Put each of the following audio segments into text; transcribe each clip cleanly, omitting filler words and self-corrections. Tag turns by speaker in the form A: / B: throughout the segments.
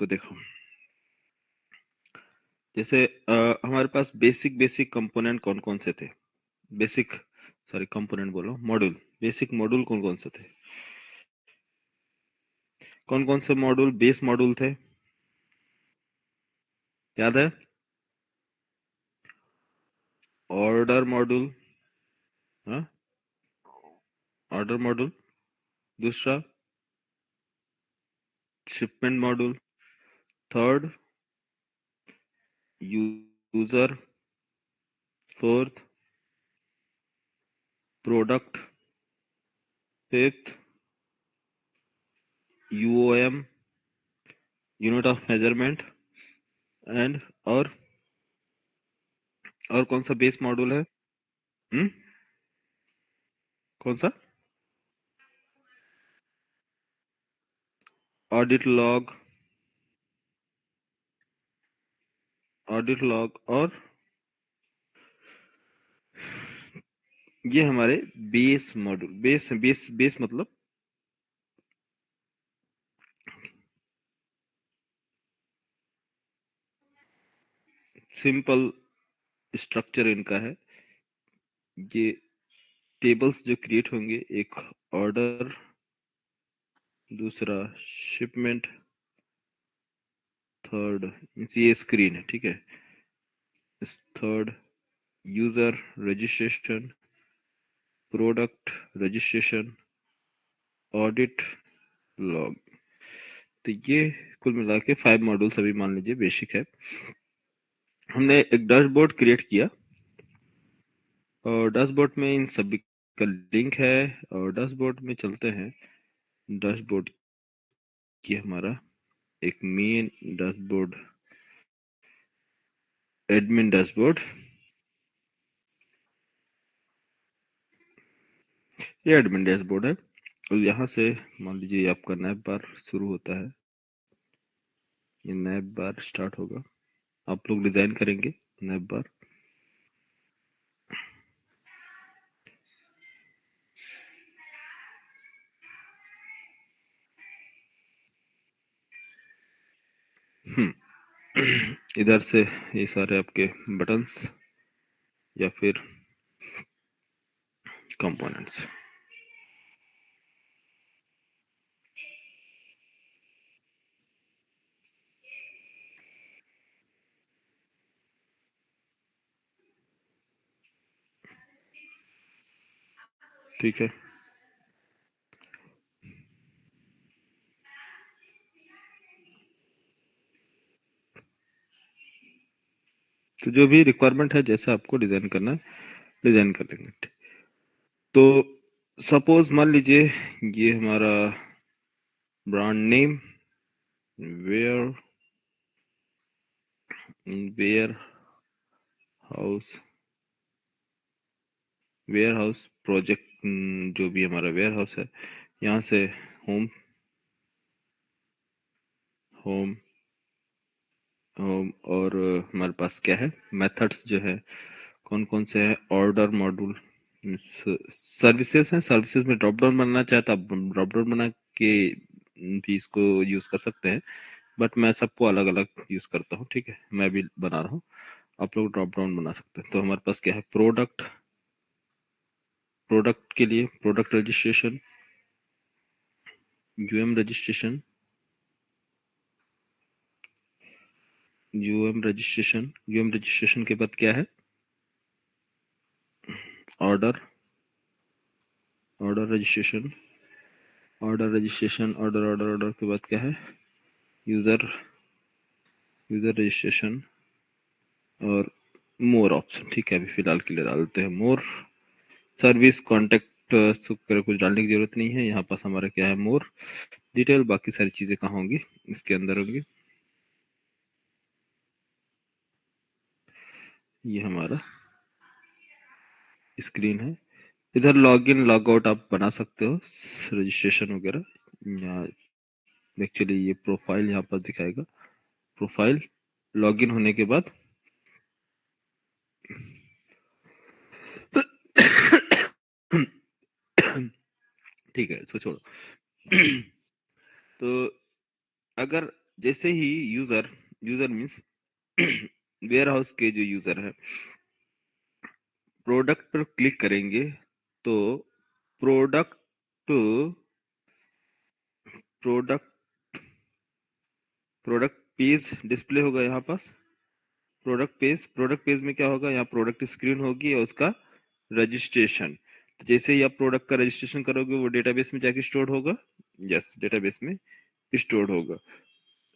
A: इसको देखो। जैसे हमारे पास बेसिक कंपोनेंट कौन कौन से थे? बेसिक, सॉरी कंपोनेंट बोलो, मॉड्यूल। बेसिक मॉड्यूल कौन कौन से थे? कौन कौन से मॉड्यूल बेस मॉड्यूल थे? याद है? ऑर्डर मॉड्यूल, हाँ, ऑर्डर मॉड्यूल। दूसरा shipment module. Third user. Fourth product. Fifth UOM, unit of measurement. And और कौन सा बेस मॉड्यूल है? हम्म, कौन सा? Audit log. Audit log. और ये हमारे base module. Base base base मतलब सिंपल स्ट्रक्चर इनका है। ये टेबल्स जो क्रिएट होंगे, एक ऑर्डर, दूसरा शिपमेंट, थर्ड, ये स्क्रीन है, ठीक है। Third user registration, product registration, audit log. तो ये कुल मिला के 5 मॉड्यूल्स अभी मान लीजिए बेसिक है। हमने एक डैशबोर्ड क्रिएट किया और डैशबोर्ड में इन सभी का लिंक है। और डैशबोर्ड में चलते हैं। डैशबोर्ड की हमारा एक मेन डैशबोर्ड, एडमिन डैशबोर्ड। ये एडमिन डैशबोर्ड है और यहाँ से मान लीजिए आपका नैप बार शुरू होता है। ये नैप बार स्टार्ट होगा, आप लोग डिजाइन करेंगे नैप बार। इधर से ये सारे आपके बटन्स या फिर कंपोनेंट्स। ठीक है, तो जो भी रिक्वायरमेंट है जैसे आपको डिजाइन करना है डिजाइन कर लेंगे। तो सपोज मान लीजिए ये हमारा brand name ware warehouse warehouse project, जो भी हमारा वेयर हाउस है। यहाँ से होम होम होम। और हमारे पास क्या है, मेथड्स जो है कौन कौन से हैं? ऑर्डर मॉड्यूल, सर्विसेज हैं। सर्विसेज में ड्रॉप डाउन बनाना चाहे तो आप ड्रॉप डाउन बना के भी इसको यूज कर सकते हैं, बट मैं सबको अलग अलग यूज करता हूँ, ठीक है। मैं भी बना रहा हूँ, आप लोग ड्रॉप डाउन बना सकते हैं। तो हमारे पास क्या है, प्रोडक्ट। प्रोडक्ट के लिए product registration, UM registration, UM registration के बाद क्या है, ऑर्डर। ऑर्डर रजिस्ट्रेशन, ऑर्डर के बाद क्या है, यूजर यूजर रजिस्ट्रेशन और मोर ऑप्शन, ठीक है। अभी फिलहाल के लिए डालते हैं मोर। सर्विस कॉन्टेक्ट कुछ डालने की जरूरत नहीं है। यहाँ पास हमारा क्या है, मोर डिटेल। बाकी सारी चीजें कहाँ होंगी, इसके अंदर होंगी। ये हमारा स्क्रीन है। इधर लॉग इन लॉग आउट आप बना सकते हो, रजिस्ट्रेशन वगैरह। यहाँ एक्चुअली ये प्रोफाइल यहाँ पर दिखाएगा। प्रोफाइल लॉग इन होने के बाद ठीक है, इसको छोड़ो। तो अगर जैसे ही user user means warehouse के जो यूजर है प्रोडक्ट पर क्लिक करेंगे तो product product product page display होगा यहाँ पास। प्रोडक्ट पेज में क्या होगा, यहाँ प्रोडक्ट स्क्रीन होगी और उसका रजिस्ट्रेशन। तो जैसे ही आप प्रोडक्ट का रजिस्ट्रेशन करोगे वो डेटाबेस में जाके स्टोर होगा। यस, डेटाबेस में स्टोर होगा।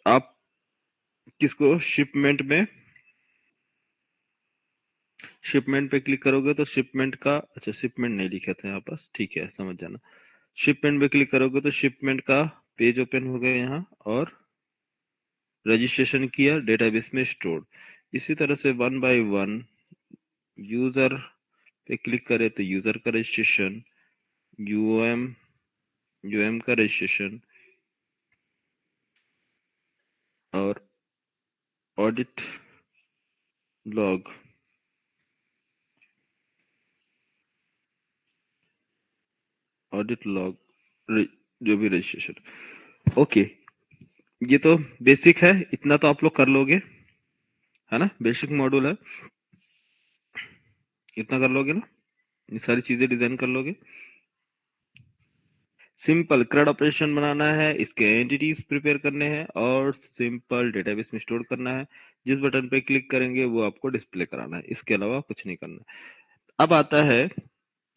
A: आप किसको शिपमेंट पे क्लिक करोगे तो शिपमेंट का, अच्छा शिपमेंट नहीं लिखा था यहाँ पास, ठीक है समझ जाना। शिपमेंट पे क्लिक करोगे तो शिपमेंट का पेज ओपन हो गया यहाँ, और रजिस्ट्रेशन किया, डेटाबेस में स्टोर। इसी तरह से वन बाय वन यूजर पे क्लिक करें तो यूजर का रजिस्ट्रेशन, यूएम यूएम का रजिस्ट्रेशन, और ऑडिट लॉग ऑडिट लॉग जो भी रजिस्ट्रेशन। ओके, ये तो बेसिक है, इतना तो आप लोग कर लोगे, है ना, बेसिक मॉड्यूल है, इतना कर लोगे ना, ये सारी चीजें डिजाइन कर लोगे। सिंपल CRUD ऑपरेशन बनाना है, इसके एंटिटीज प्रिपेयर करने हैं और सिंपल डेटाबेस में स्टोर करना है। जिस बटन पे क्लिक करेंगे वो आपको डिस्प्ले कराना है, इसके अलावा कुछ नहीं करना है। अब आता है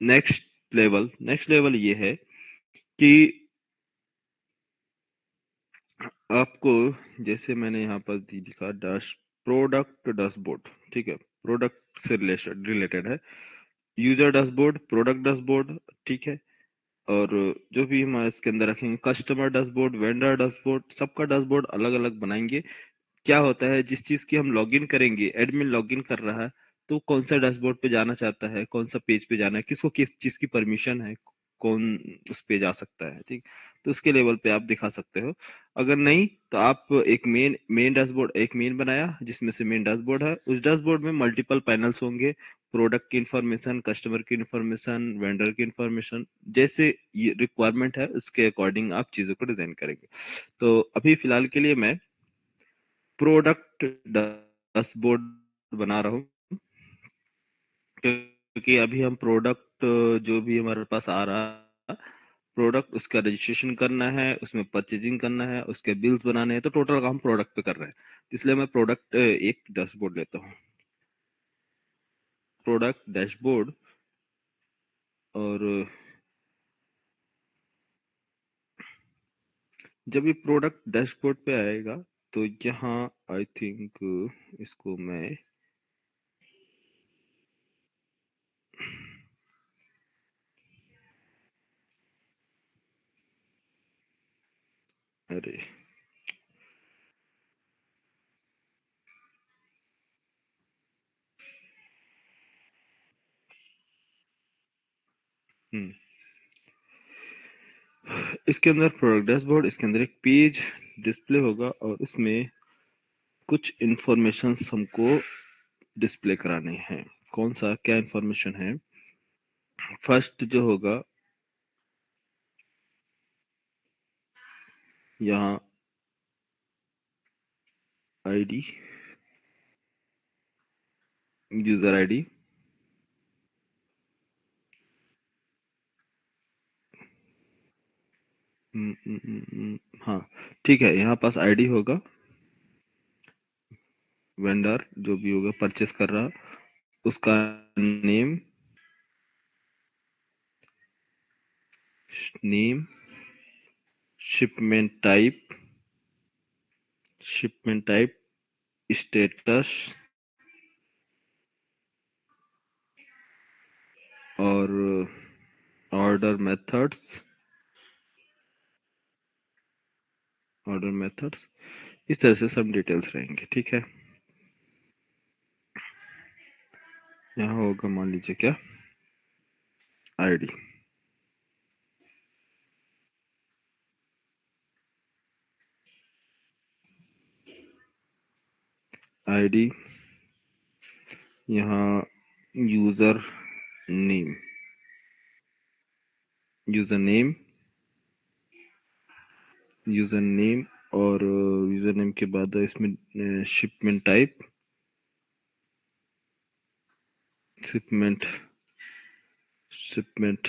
A: नेक्स्ट लेवल ये है कि आपको, जैसे मैंने यहाँ पर लिखा प्रोडक्ट डैशबोर्ड, ठीक है, प्रोडक्ट से रिलेटेड है। यूजर डैशबोर्ड, प्रोडक्ट डैशबोर्ड, ठीक है, और जो भी हम इसके अंदर रखेंगे कस्टमर डैशबोर्ड, वेंडर डैशबोर्ड, सबका डैशबोर्ड अलग अलग बनाएंगे। क्या होता है, जिस चीज की हम लॉगिन करेंगे, एडमिन लॉगिन कर रहा है तो कौन सा डैशबोर्ड पे जाना चाहता है, कौन सा पेज पे जाना है, किसको किस चीज की परमिशन है, कौन उस पे जा सकता है, ठीक। तो उसके लेवल पे आप दिखा सकते हो। अगर नहीं तो आप एक मेन डैशबोर्ड, एक मेन बनाया जिसमें से मेन डैशबोर्ड है, उस डैशबोर्ड में मल्टीपल पैनल्स होंगे, प्रोडक्ट की इंफॉर्मेशन, कस्टमर की इंफॉर्मेशन, वेंडर की इंफॉर्मेशन, जैसे ये रिक्वायरमेंट है उसके अकॉर्डिंग आप चीजों को डिजाइन करेंगे। तो अभी फिलहाल के लिए मैं प्रोडक्ट डैशबोर्ड बना रहा हूँ, क्योंकि अभी हम प्रोडक्ट जो भी हमारे पास आ रहा है प्रोडक्ट, उसका रजिस्ट्रेशन करना है, उसमें परचेजिंग करना है, उसके बिल्स बनाने हैं, तो टोटल काम प्रोडक्ट पे कर रहे हैं। इसलिए मैं प्रोडक्ट एक डैशबोर्ड लेता हूँ, प्रोडक्ट डैशबोर्ड। और जब ये प्रोडक्ट डैशबोर्ड पे आएगा तो यहाँ आई थिंक इसको मैं, अरे हम्म इसके अंदर प्रोडक्ट डैशबोर्ड, इसके अंदर एक पेज डिस्प्ले होगा और इसमें कुछ इंफॉर्मेशंस हमको डिस्प्ले कराने हैं। कौन सा, क्या इंफॉर्मेशन है? फर्स्ट जो होगा, यहाँ आईडी, यूजर आईडी, हाँ ठीक है, यहाँ पास आईडी होगा, वेंडर जो भी होगा परचेस कर रहा उसका name, name, shipment type, shipment type, status, और ऑर्डर मेथड्स, ऑर्डर मेथड्स, इस तरह से सब डिटेल्स रहेंगे, ठीक है। यहाँ होगा मान लीजिए क्या, आईडी, आईडी, यहाँ user name, user name, user name, और यूजर नेम के बाद इसमें shipment type, shipment shipment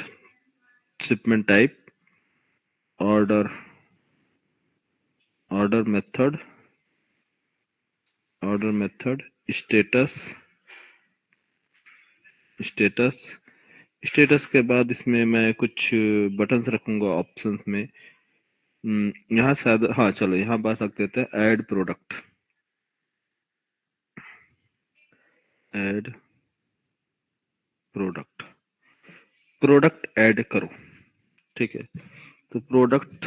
A: shipment type, order order method, status, status status के बाद इसमें मैं कुछ बटन्स रखूंगा ऑप्शंस में। यहाँ शायद, हाँ चलो यहाँ बात रख देते हैं, add product, add product, product add करो। ठीक है, तो प्रोडक्ट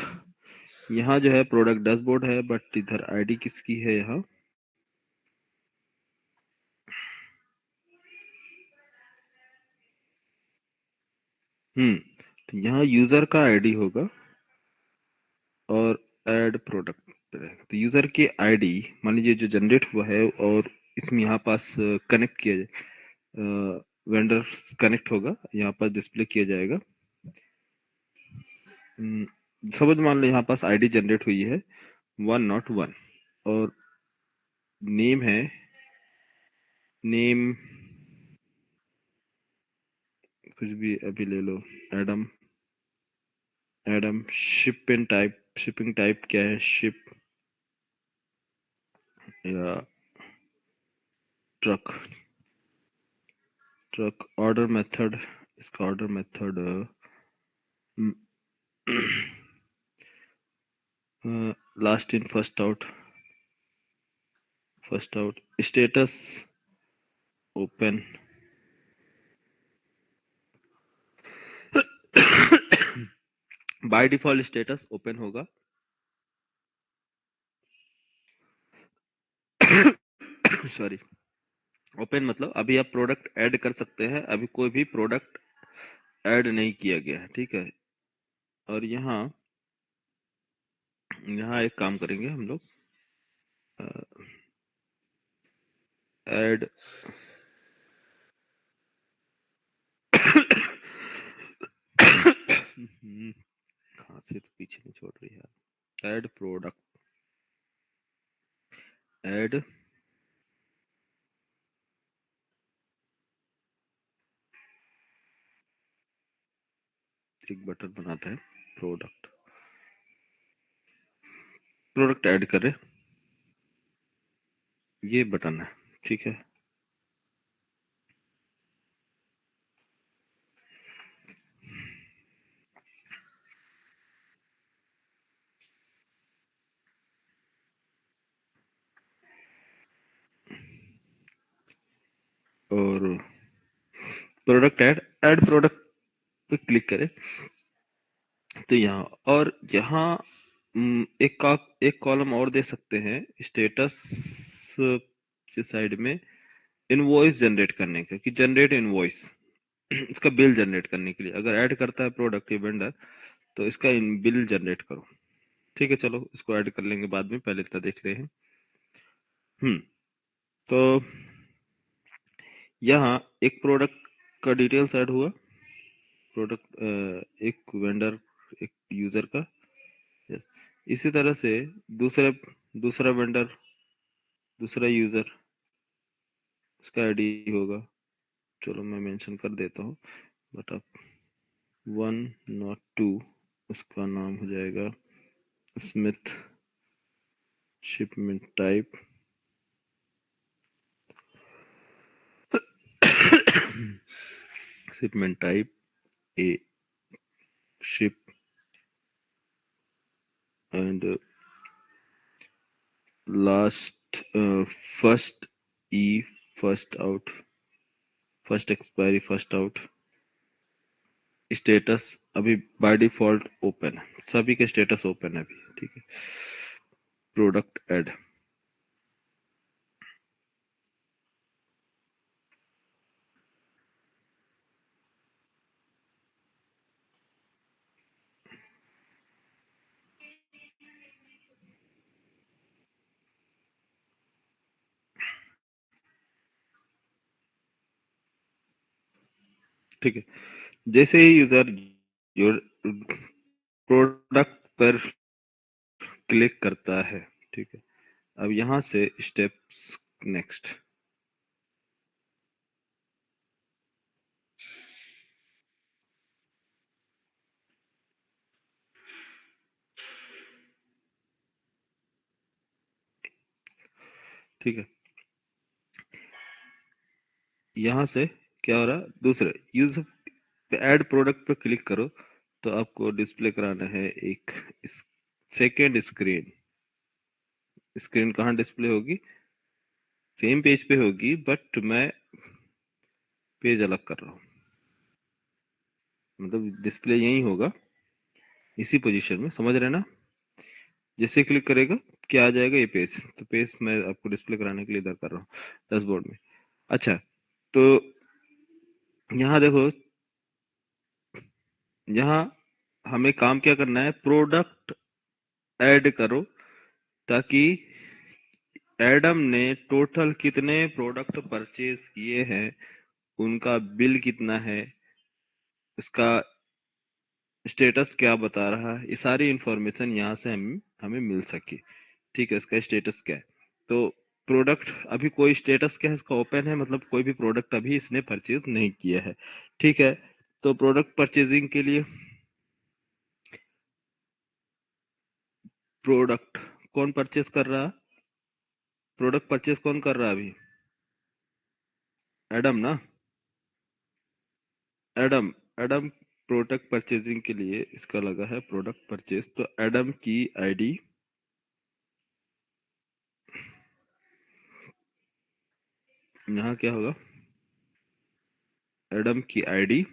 A: यहाँ जो है प्रोडक्ट डैशबोर्ड है, बट इधर आईडी किसकी है यहाँ? तो यहाँ यूजर का आईडी होगा और ऐड प्रोडक्ट पे रहेगा। तो यूजर की आईडी मान लीजिए जो जनरेट हुआ है, और इसमें यहाँ पास कनेक्ट किया जाए, वेंडर कनेक्ट होगा, यहाँ पर डिस्प्ले किया जाएगा। समझ मान लो यहाँ पास आईडी जनरेट हुई है 101, और नेम है, नेम कुछ भी अभी ले लो, एडम, शिपिंग टाइप क्या है, शिप या ट्रक, ऑर्डर मेथड, इसका order method last in first out, status open, by default status open होगा। सॉरी, ओपन मतलब अभी आप प्रोडक्ट ऐड कर सकते हैं, अभी कोई भी प्रोडक्ट ऐड नहीं किया गया है, ठीक है। और यहाँ यहाँ एक काम करेंगे हम लोग, ऐड खांसी तो पीछे नहीं छोड़ रही है, ऐड प्रोडक्ट, ऐड एक बटन बनाते हैं, प्रोडक्ट, ऐड करें, ये बटन है, ठीक है। और प्रोडक्ट ऐड प्रोडक्ट पे क्लिक करें, तो यहाँ, और यहाँ एक कॉलम और दे सकते हैं स्टेटस के साइड में, इनवॉइस जनरेट करने का, कि जनरेट इनवॉइस, इसका बिल जनरेट करने के लिए, अगर ऐड करता है प्रोडक्ट ये वेंडर, तो इसका बिल जनरेट करो। ठीक है, चलो इसको ऐड कर लेंगे बाद में, पहले इतना देख ले हैं। तो यहाँ एक प्रोडक्ट का डिटेल्स ऐड हुआ, प्रोडक्ट, एक वेंडर, एक यूजर का, yes। इसी तरह से दूसरा वेंडर, दूसरा यूजर, उसका आईडी होगा, चलो मैं मेंशन कर देता हूँ, बट आप 102, उसका नाम हो जाएगा Smith, shipment type shipment type A ship, and last first E, first out, first expiry first out, status अभी बाय डिफॉल्ट ओपन है, सभी के स्टेटस ओपन है अभी, ठीक है। प्रोडक्ट ऐड, ठीक है। जैसे ही यूजर प्रोडक्ट पर क्लिक करता है। ठीक है, अब यहाँ से स्टेप्स नेक्स्ट। ठीक है, यहाँ से क्या हो रहा है, दूसरे यूज ऐड प्रोडक्ट पे क्लिक करो तो आपको डिस्प्ले कराना है एक सेकेंड स्क्रीन। स्क्रीन कहाँ डिस्प्ले होगी, सेम पेज पे होगी, बट मैं पेज अलग कर रहा हूँ। मतलब डिस्प्ले यही होगा, इसी पोजीशन में, समझ रहे हैं ना। जैसे क्लिक करेगा क्या आ जाएगा, ये पेज। तो पेज मैं आपको डिस्प्ले कराने के लिए इधर कर रहा हूँ डैशबोर्ड में। अच्छा, तो यहाँ देखो, यहाँ हमें काम क्या करना है, प्रोडक्ट ऐड करो, ताकि एडम ने टोटल कितने प्रोडक्ट परचेज किए हैं, उनका बिल कितना है, उसका स्टेटस क्या बता रहा है, ये सारी इंफॉर्मेशन यहाँ से हम हमें मिल सके। ठीक है, इसका स्टेटस क्या है। तो प्रोडक्ट अभी कोई स्टेटस क्या है इसका, ओपन है, मतलब कोई भी प्रोडक्ट अभी इसने परचेज नहीं किया है। ठीक है, तो प्रोडक्ट परचेजिंग के लिए प्रोडक्ट कौन परचेज कर रहा है, प्रोडक्ट परचेज कौन कर रहा है अभी, एडम ना, एडम। एडम प्रोडक्ट परचेजिंग के लिए इसका लगा है प्रोडक्ट परचेज, तो एडम की आईडी, यहाँ क्या होगा, एडम की आईडी,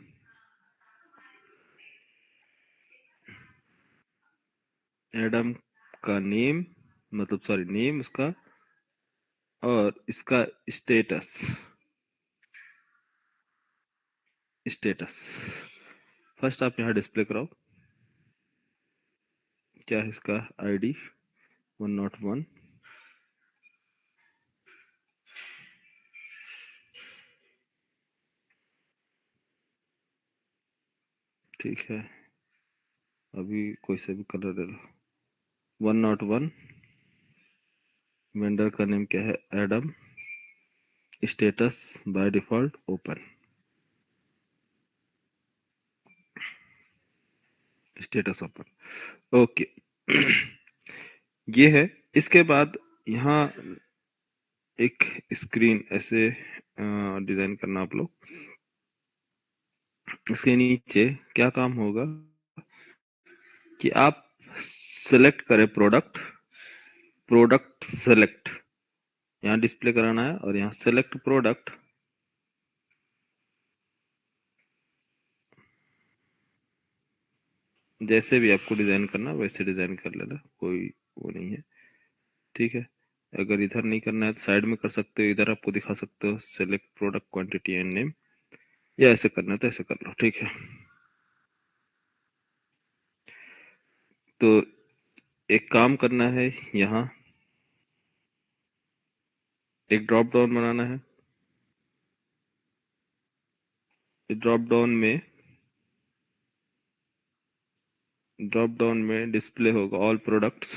A: एडम का नेम, मतलब सॉरी नेम उसका, और इसका स्टेटस, स्टेटस फर्स्ट आप यहाँ डिस्प्ले कराओ। क्या है इसका आईडी, 101। ठीक है, अभी कोई से भी कलर ले लो। 101, वेंडर का नेम क्या है, Adam, status by default open, status open. Okay ये है। इसके बाद यहाँ एक स्क्रीन ऐसे डिजाइन करना आप लोग। इसके नीचे क्या काम होगा कि आप सेलेक्ट करें प्रोडक्ट, प्रोडक्ट सेलेक्ट यहाँ डिस्प्ले कराना है, और यहाँ सेलेक्ट प्रोडक्ट। जैसे भी आपको डिजाइन करना वैसे डिजाइन कर लेना, कोई वो नहीं है। ठीक है, अगर इधर नहीं करना है तो साइड में कर सकते हो, इधर आपको दिखा सकते हो select product quantity and name, या ऐसे करना है तो ऐसे कर लो। ठीक है, तो एक काम करना है, यहाँ एक ड्रॉप डाउन बनाना है। ड्रॉप डाउन में, ड्रॉप डाउन में डिस्प्ले होगा all products,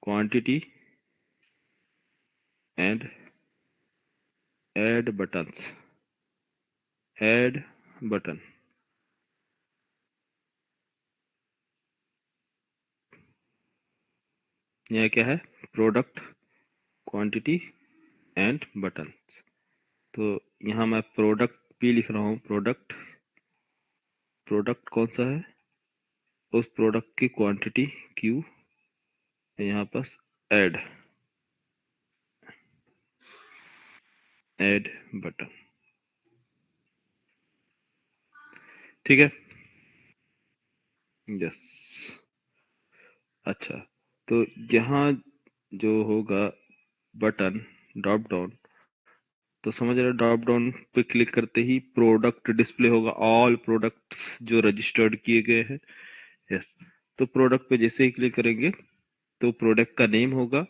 A: quantity and add buttons, add button. यह क्या है, प्रोडक्ट क्वांटिटी एंड बटन। तो यहाँ मैं प्रोडक्ट भी लिख रहा हूँ, प्रोडक्ट, प्रोडक्ट कौन सा है, उस प्रोडक्ट की क्वांटिटी क्यू है, यहाँ पास ऐड, ऐड बटन। ठीक है, यस। अच्छा, तो यहाँ जो होगा बटन ड्रॉप डाउन, तो समझ रहे, ड्रॉप डाउन पे क्लिक करते ही प्रोडक्ट डिस्प्ले होगा, ऑल प्रोडक्ट्स जो रजिस्टर्ड किए गए हैं। यस, तो प्रोडक्ट पे जैसे ही क्लिक करेंगे तो प्रोडक्ट का नेम होगा,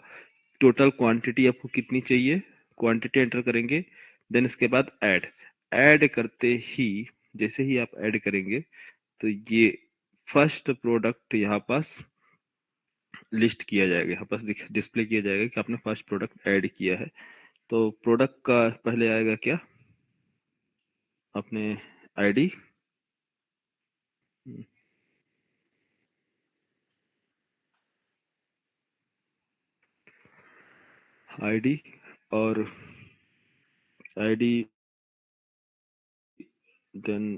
A: टोटल क्वांटिटी आपको कितनी चाहिए, क्वांटिटी एंटर करेंगे, देन इसके बाद ऐड, ऐड करते ही जैसे ही आप ऐड करेंगे तो ये फर्स्ट प्रोडक्ट यहाँ पास लिस्ट किया जाएगा, यहाँ पास डिस्प्ले किया जाएगा कि आपने फर्स्ट प्रोडक्ट ऐड किया है। तो प्रोडक्ट का पहले आएगा क्या, अपने आईडी, आईडी और ID, then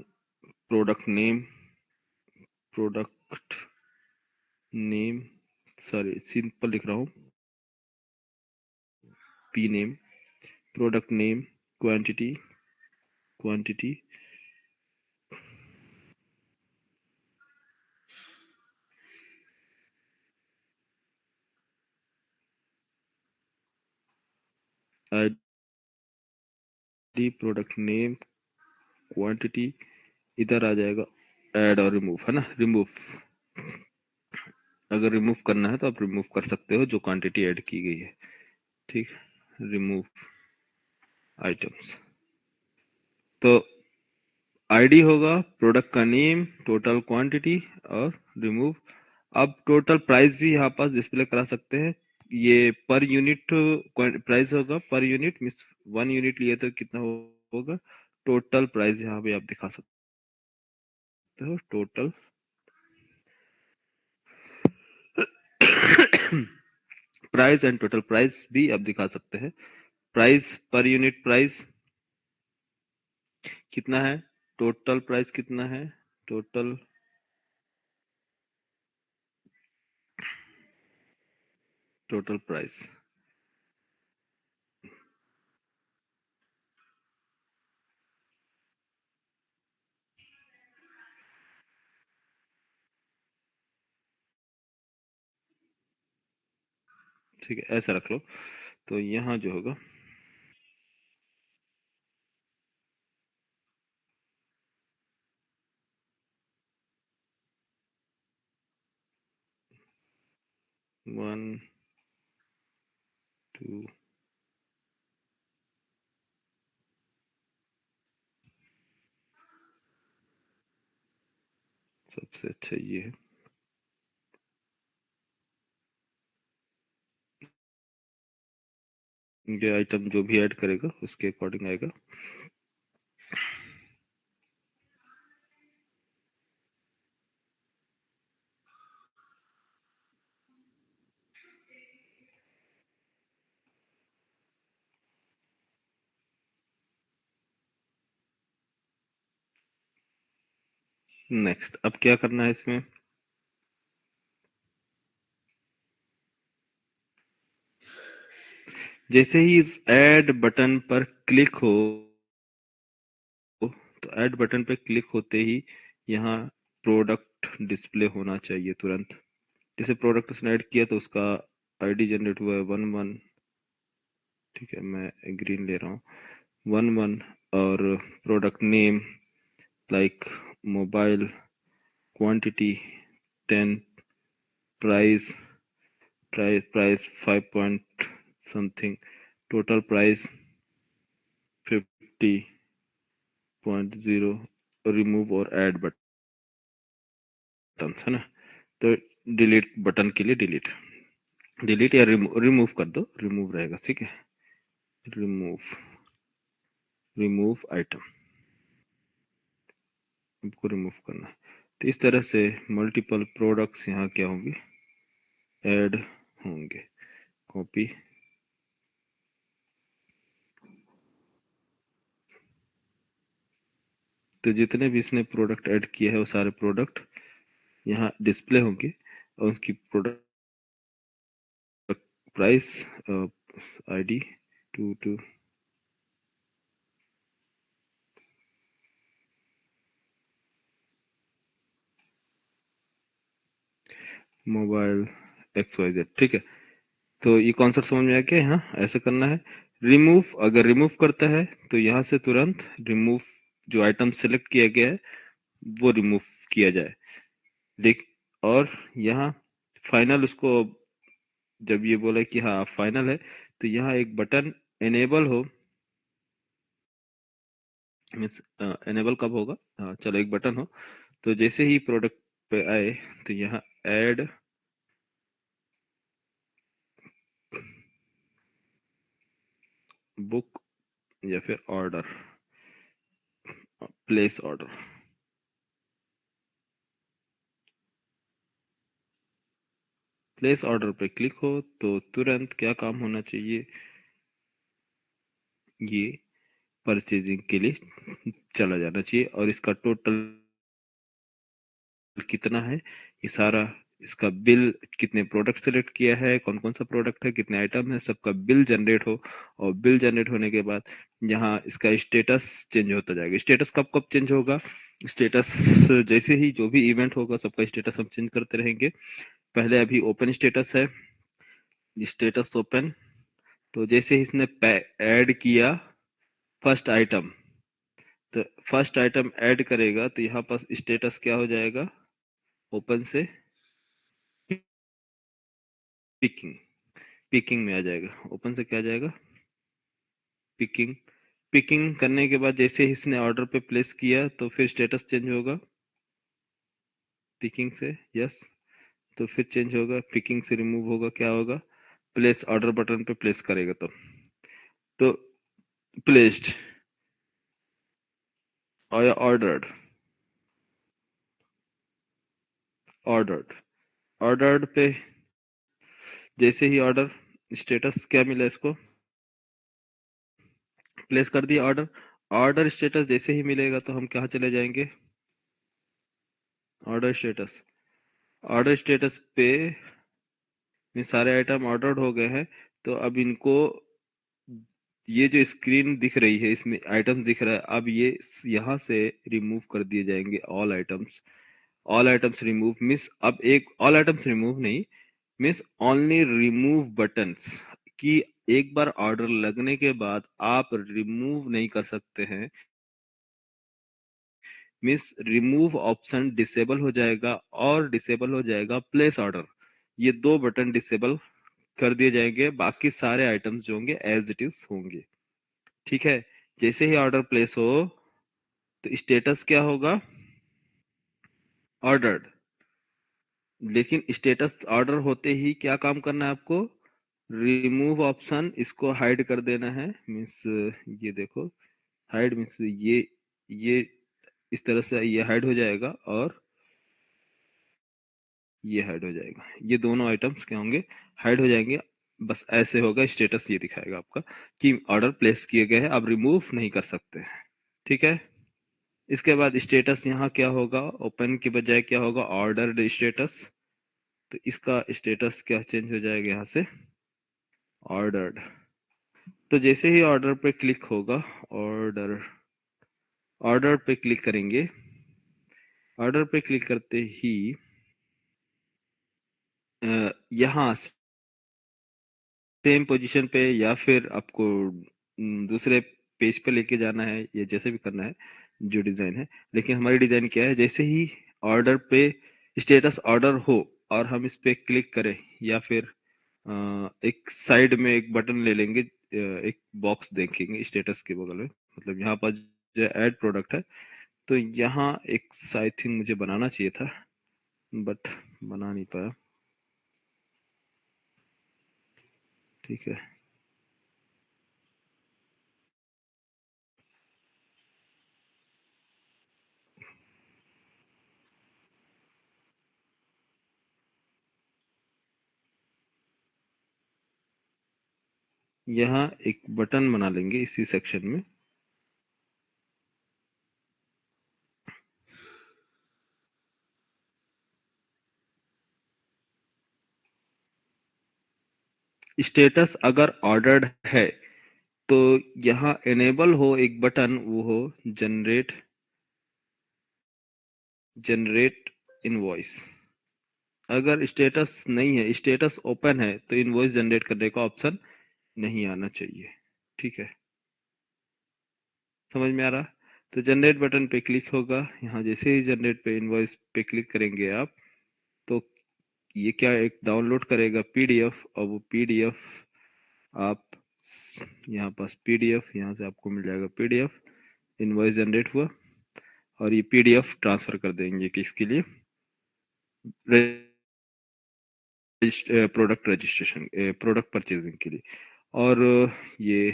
A: product name, product name, sorry simple लिख रहा हूँ, P name, product name, quantity, quantity, ID, product name, quantity, इधर आ जाएगा ऐड और रिमूव, है ना। रिमूव, अगर रिमूव करना है तो आप रिमूव कर सकते हो जो क्वांटिटी ऐड की गई है, ठीक। रिमूव आइटम्स, तो आईडी होगा, प्रोडक्ट का नेम, टोटल क्वांटिटी और रिमूव। अब टोटल प्राइस भी यहाँ पास डिस्प्ले करा सकते हैं, ये पर यूनिट प्राइस होगा, पर यूनिट मीन्स 1 यूनिट लिए तो कितना होगा, टोटल प्राइस यहाँ पे आप दिखा सकते हो, total price and total price भी आप दिखा सकते हैं। प्राइस, पर यूनिट प्राइस कितना है, टोटल प्राइस कितना है, टोटल टोटल प्राइस, ठीक है, ऐसा रख लो। तो यहाँ जो होगा 1 2 सबसे अच्छा ये है, ये आइटम जो भी ऐड करेगा उसके अकॉर्डिंग आएगा। नेक्स्ट, अब क्या करना है इसमें, जैसे ही इस ऐड बटन पर क्लिक हो, तो ऐड बटन पर क्लिक होते ही यहाँ प्रोडक्ट डिस्प्ले होना चाहिए तुरंत। जैसे प्रोडक्ट उसने ऐड किया तो उसका आईडी जनरेट हुआ है 11, ठीक है, मैं ग्रीन ले रहा हूँ, 11, और product name like mobile, quantity 10, price, price 5 point something, total price 50.0, remove और ऐड बटन, है ना। तो डिलीट बटन के लिए डिलीट, डिलीट या रिमूव कर दो, रिमूव रहेगा, ठीक है, रिमूव, रिमूव आइटम, आपको रिमूव करना है। तो इस तरह से मल्टीपल प्रोडक्ट्स यहाँ क्या होंगे, ऐड होंगे। कॉपी, तो जितने भी इसने प्रोडक्ट ऐड किए हैं वो सारे प्रोडक्ट यहाँ डिस्प्ले होंगे, और उसकी product price, ID 2 mobile XYZ, ठीक है। तो ये कॉन्सेप्ट समझ में आ गया, हाँ ऐसे करना है। रिमूव, अगर रिमूव करता है तो यहाँ से तुरंत रिमूव, जो आइटम सेलेक्ट किया गया है वो रिमूव किया जाए, देख। और यहाँ फाइनल, उसको जब ये बोला कि हाँ फाइनल है, तो यहाँ एक बटन एनेबल हो, मीन्स एनेबल कब होगा, हाँ चलो एक बटन हो, तो जैसे ही प्रोडक्ट पे आए तो यहाँ ऐड बुक या फिर order, place order. Place order पे क्लिक हो तो तुरंत क्या काम होना चाहिए, ये परचेजिंग के लिए चला जाना चाहिए और इसका टोटल कितना है, ये सारा, इसका बिल, कितने प्रोडक्ट सेलेक्ट किया है, कौन कौन सा प्रोडक्ट है, कितने आइटम है, सबका बिल जनरेट हो। और बिल जनरेट होने के बाद यहाँ इसका स्टेटस चेंज होता जाएगा। स्टेटस कब कब चेंज होगा, स्टेटस जैसे ही जो भी इवेंट होगा सबका स्टेटस हम चेंज करते रहेंगे। पहले अभी ओपन स्टेटस है, स्टेटस ओपन। तो जैसे ही इसने ऐड किया फर्स्ट आइटम, तो फर्स्ट आइटम ऐड करेगा तो यहाँ पर स्टेटस क्या हो जाएगा, ओपन से पिकिंग, पिकिंग में आ जाएगा। ओपन से क्या आ जाएगा, पिकिंग। पिकिंग करने के बाद जैसे ही इसने ऑर्डर पे प्लेस किया तो फिर स्टेटस चेंज होगा, पिकिंग से, यस। तो फिर चेंज होगा, पिकिंग से रिमूव होगा, क्या होगा, प्लेस ऑर्डर बटन पे प्लेस करेगा तो प्लेस्ड और ऑर्डर्ड, ऑर्डर्ड, ऑर्डर्ड पे जैसे ही ऑर्डर, स्टेटस क्या मिला इसको, प्लेस कर दिया ऑर्डर। ऑर्डर स्टेटस जैसे ही मिलेगा तो हम कहाँ चले जाएंगे, ऑर्डर स्टेटस। ऑर्डर स्टेटस पे ये सारे आइटम ऑर्डर्ड हो गए हैं। तो अब इनको, ये जो स्क्रीन दिख रही है इसमें आइटम्स दिख रहा है, अब ये यहाँ से रिमूव कर दिए जाएंगे all items. All items remove means, अब एक ऑल आइटम्स रिमूव नहीं मीन्स ओनली रिमूव बटन्स, कि एक बार ऑर्डर लगने के बाद आप रिमूव नहीं कर सकते हैं। मीन्स रिमूव ऑप्शन डिसेबल हो जाएगा और डिसेबल हो जाएगा प्लेस ऑर्डर। ये दो बटन डिसेबल कर दिए जाएंगे, बाकी सारे आइटम्स जो होंगे एज इट इज होंगे। ठीक है। जैसे ही ऑर्डर प्लेस हो तो स्टेटस क्या होगा, ऑर्डर्ड। लेकिन स्टेटस ऑर्डर होते ही क्या काम करना है आपको, रिमूव ऑप्शन इसको हाइड कर देना है। मीन्स ये देखो, हाइड मीन्स ये इस तरह से ये हाइड हो जाएगा और ये हाइड हो जाएगा, ये दोनों आइटम्स क्या होंगे, हाइड हो जाएंगे। बस ऐसे होगा, स्टेटस ये दिखाएगा आपका कि ऑर्डर प्लेस किए गए हैं, आप रिमूव नहीं कर सकते। ठीक है। इसके बाद स्टेटस यहाँ क्या होगा, ओपन के बजाय क्या होगा, ऑर्डर स्टेटस। तो इसका स्टेटस क्या चेंज हो जाएगा यहाँ से, ऑर्डर्ड। तो जैसे ही ऑर्डर पे क्लिक होगा, ऑर्डर, ऑर्डर पे क्लिक करेंगे। ऑर्डर पे क्लिक करते ही यहाँ सेम पोजीशन पे या फिर आपको दूसरे पेज पे लेके जाना है या जैसे भी करना है जो डिजाइन है। लेकिन हमारी डिजाइन क्या है, जैसे ही ऑर्डर पे स्टेटस ऑर्डर हो और हम इस पे क्लिक करें या फिर एक साइड में एक बटन ले लेंगे, एक बॉक्स देखेंगे स्टेटस के बगल में, मतलब यहाँ पर जो ऐड प्रोडक्ट है, तो यहाँ एक आई थिंक मुझे बनाना चाहिए था बट बना नहीं पाया। ठीक है। यहाँ एक बटन बना लेंगे इसी सेक्शन में। स्टेटस अगर ऑर्डर्ड है तो यहाँ एनेबल हो एक बटन, वो हो जनरेट, जनरेट इनवॉइस। अगर स्टेटस नहीं है, स्टेटस ओपन है, तो इनवॉइस जनरेट करने का ऑप्शन नहीं आना चाहिए। ठीक है, समझ में आ रहा। तो जनरेट बटन पे क्लिक होगा, यहाँ जैसे ही जनरेट पे इनवॉइस पे क्लिक करेंगे आप, तो ये क्या एक डाउनलोड करेगा पीडीएफ, और वो पीडीएफ आप यहाँ पास पीडीएफ, यहाँ से आपको मिल जाएगा पीडीएफ, इनवॉइस जनरेट हुआ। और ये पीडीएफ ट्रांसफर कर देंगे किसके लिए, प्रोडक्ट रजिस्ट्रेशन, प्रोडक्ट परचेजिंग के लिए। और ये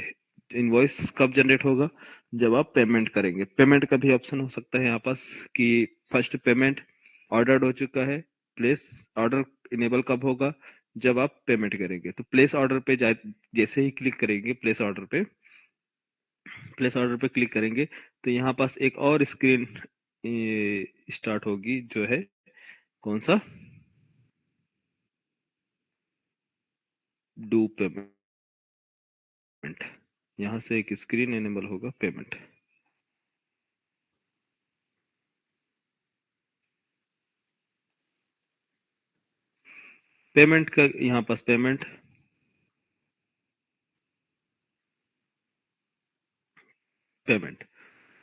A: इनवॉइस कब जनरेट होगा? जब आप पेमेंट करेंगे। पेमेंट का भी ऑप्शन हो सकता है यहाँ पास कि फर्स्ट पेमेंट ऑर्डर हो चुका है, प्लेस ऑर्डर इनेबल कब होगा? जब आप पेमेंट करेंगे। तो प्लेस ऑर्डर पे जैसे ही क्लिक करेंगे प्लेस ऑर्डर पे क्लिक करेंगे तो यहाँ पास एक और स्क्रीन स्टार्ट होगी, जो है कौन सा? Do payment. यहाँ से एक स्क्रीन एनेबल होगा, पेमेंट। पेमेंट का यहाँ पास पेमेंट।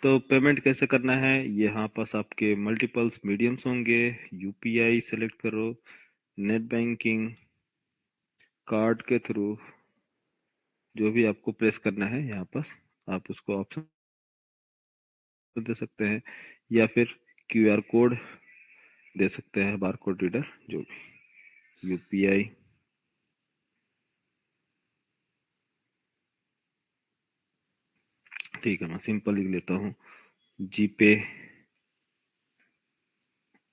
A: तो पेमेंट कैसे करना है? यहाँ पास आपके मल्टीपल्स मीडियम्स होंगे। यूपीआई सेलेक्ट करो, नेट बैंकिंग, कार्ड के थ्रू, जो भी आपको प्रेस करना है यहाँ पास आप उसको ऑप्शन दे सकते हैं, या फिर क्यूआर कोड दे सकते हैं, बार कोड रीडर, जो भी। यूपीआई, ठीक है, मैं सिंपल लिख लेता हूँ, जीपे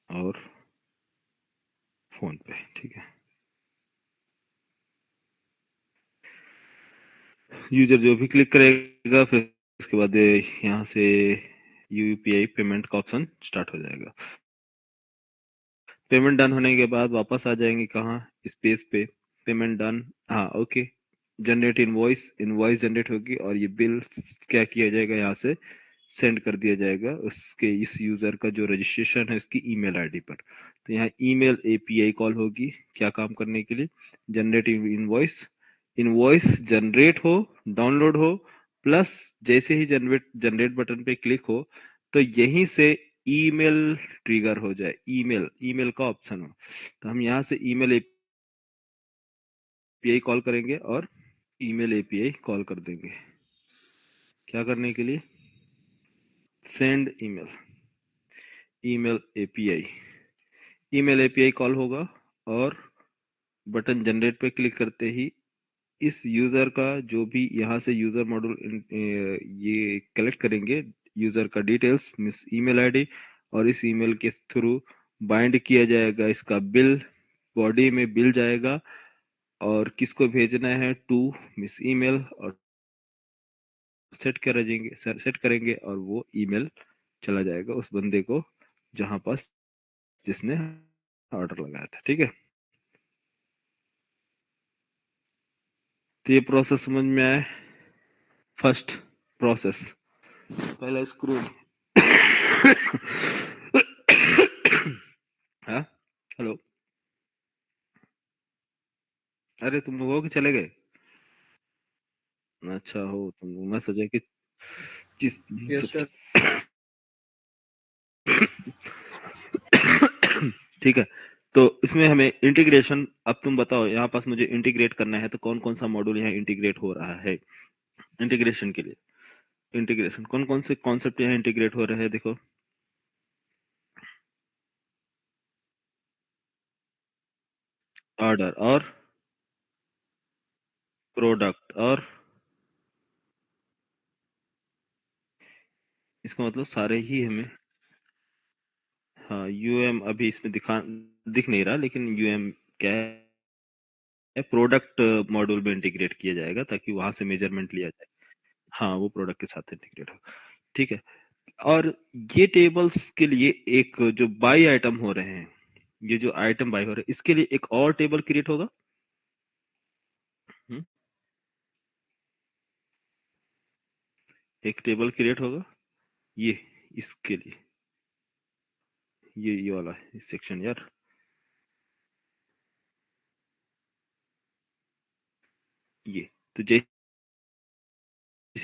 A: और फोन पे, ठीक है। यूजर जो भी क्लिक करेगा, फिर उसके बाद यहाँ से यूपीआई पेमेंट का ऑप्शन स्टार्ट हो जाएगा। पेमेंट डन होने के बाद वापस आ जाएंगे कहाँ? स्पेस पे, पेमेंट डन, हाँ okay. Generate invoice, invoice generate होगी और ये बिल क्या किया जाएगा, यहाँ से सेंड कर दिया जाएगा उसके इस यूजर का जो रजिस्ट्रेशन है इसकी ईमेल आईडी पर। तो यहाँ ईमेल एपीआई कॉल होगी, क्या काम करने के लिए? Generate invoice. इनवॉइस जनरेट हो, डाउनलोड हो, प्लस जैसे ही जनरेट जनरेट बटन पे क्लिक हो तो यहीं से ईमेल ट्रिगर हो जाए, ईमेल ईमेल का ऑप्शन हो, तो हम यहाँ से ईमेल एपीआई कॉल करेंगे और ईमेल एपीआई कॉल कर देंगे। क्या करने के लिए? Send email, email API, email API call होगा और बटन जनरेट पे क्लिक करते ही इस यूजर का जो भी यहाँ से यूजर मॉड्यूल ये कलेक्ट करेंगे, यूजर का डिटेल्स मिस ईमेल आईडी, और इस ईमेल के थ्रू बाइंड किया जाएगा इसका बिल, बॉडी में बिल जाएगा और किसको भेजना है? टू मिस ईमेल, और सेट करेंगे और वो ईमेल चला जाएगा उस बंदे को जहां पास जिसने ऑर्डर लगाया था, ठीक है। तो ये प्रोसेस समझ में आया? फर्स्ट प्रोसेस, पहला स्क्रू। हाँ, हेलो। अरे तुम लोग हो कि चले गए? अच्छा हो तुम, मैं सोचा कि जिस
B: यस सर।
A: ठीक है। तो इसमें हमें इंटीग्रेशन, अब तुम बताओ, यहाँ पास मुझे इंटीग्रेट करना है तो कौन कौन सा मॉड्यूल यहाँ इंटीग्रेट हो रहा है इंटीग्रेशन के लिए? इंटीग्रेशन कौन कौन से कॉन्सेप्ट यहाँ इंटीग्रेट हो रहे हैं, देखो। ऑर्डर और प्रोडक्ट और, इसका मतलब सारे ही हमें, हाँ यूएम अभी इसमें दिख नहीं रहा, लेकिन यूएम क्या है, प्रोडक्ट मॉड्यूल में इंटीग्रेट किया जाएगा ताकि वहां से मेजरमेंट लिया जाए। हाँ, वो प्रोडक्ट के साथ इंटीग्रेट हो, ठीक है। और ये टेबल्स के लिए एक जो बाई आइटम हो रहे हैं, ये जो आइटम बाई हो रहे हैं, इसके लिए एक और टेबल क्रिएट होगा। हम्म, एक टेबल क्रिएट होगा ये इसके लिए, ये वाला सेक्शन यार, ये। तो जैसे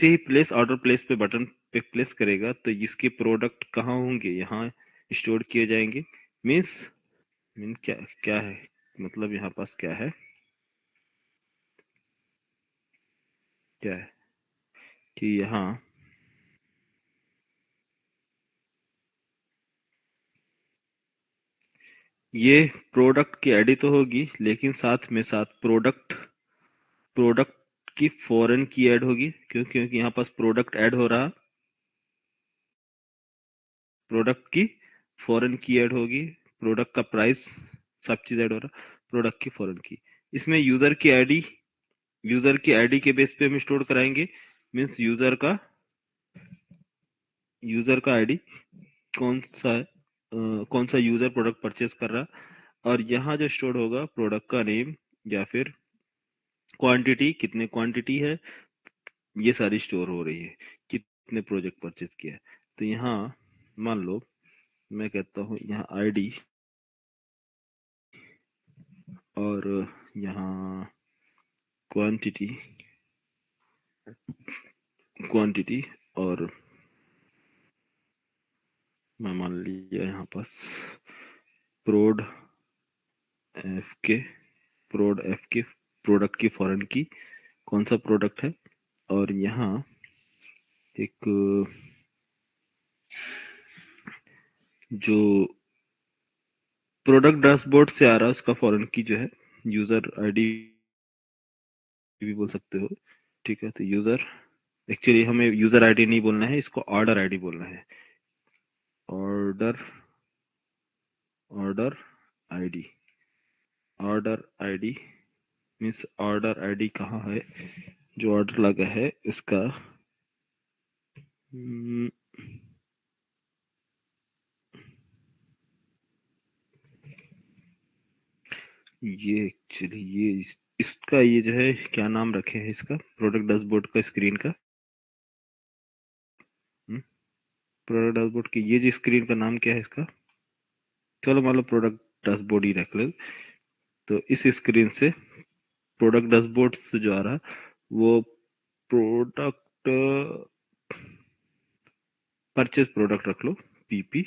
A: ही प्लेस ऑर्डर प्लेस पे बटन पे प्लेस करेगा तो इसके प्रोडक्ट कहाँ होंगे? यहाँ स्टोर किए जाएंगे। मीन्स मीन क्या क्या है, मतलब यहाँ पास क्या है, क्या है कि यहाँ ये प्रोडक्ट की आईडी तो होगी, लेकिन साथ में साथ प्रोडक्ट प्रोडक्ट की फॉरेन की ऐड होगी, क्योंकि यहाँ पास प्रोडक्ट ऐड हो रहा, प्रोडक्ट की फॉरेन की ऐड होगी, प्रोडक्ट का प्राइस, सब चीज ऐड हो रहा, प्रोडक्ट की फॉरेन की। इसमें यूजर की आईडी के बेस पे हम स्टोर कराएंगे, मीन्स यूजर का आईडी कौन सा है, कौन सा यूजर प्रोडक्ट परचेस कर रहा, और यहाँ जो स्टोर होगा प्रोडक्ट का नेम या फिर क्वांटिटी, कितने क्वांटिटी है, ये सारी स्टोर हो रही है, कितने प्रोजेक्ट परचेस किया है। तो यहाँ मान लो मैं कहता हूँ यहाँ आईडी और यहाँ क्वांटिटी, क्वांटिटी और मैं मान लिया यहाँ पास प्रोड एफ के, प्रोड एफ के, प्रोडक्ट की फॉरेन की, कौन सा प्रोडक्ट है, और यहाँ एक जो प्रोडक्ट डैशबोर्ड से आ रहा है उसका फॉरेन की जो है, यूजर आईडी भी बोल सकते हो, ठीक है। तो यूजर, एक्चुअली हमें यूजर आईडी नहीं बोलना है, इसको ऑर्डर आईडी बोलना है, order, order ID, order ID means order ID कहाँ है, जो ऑर्डर लगा है इसका, ये एक्चुअली इसका ये जो है क्या नाम रखे हैं इसका, प्रोडक्ट डैशबोर्ड का स्क्रीन का, प्रोडक्ट डैशबोर्ड की ये जो स्क्रीन का नाम क्या है इसका, चलो मान लो प्रोडक्ट डैशबोर्ड ही रख लो। तो इस स्क्रीन से प्रोडक्ट डैशबोर्ड से जो आ रहा वो प्रोडक्ट परचेज प्रोडक्ट रख लो, पीपी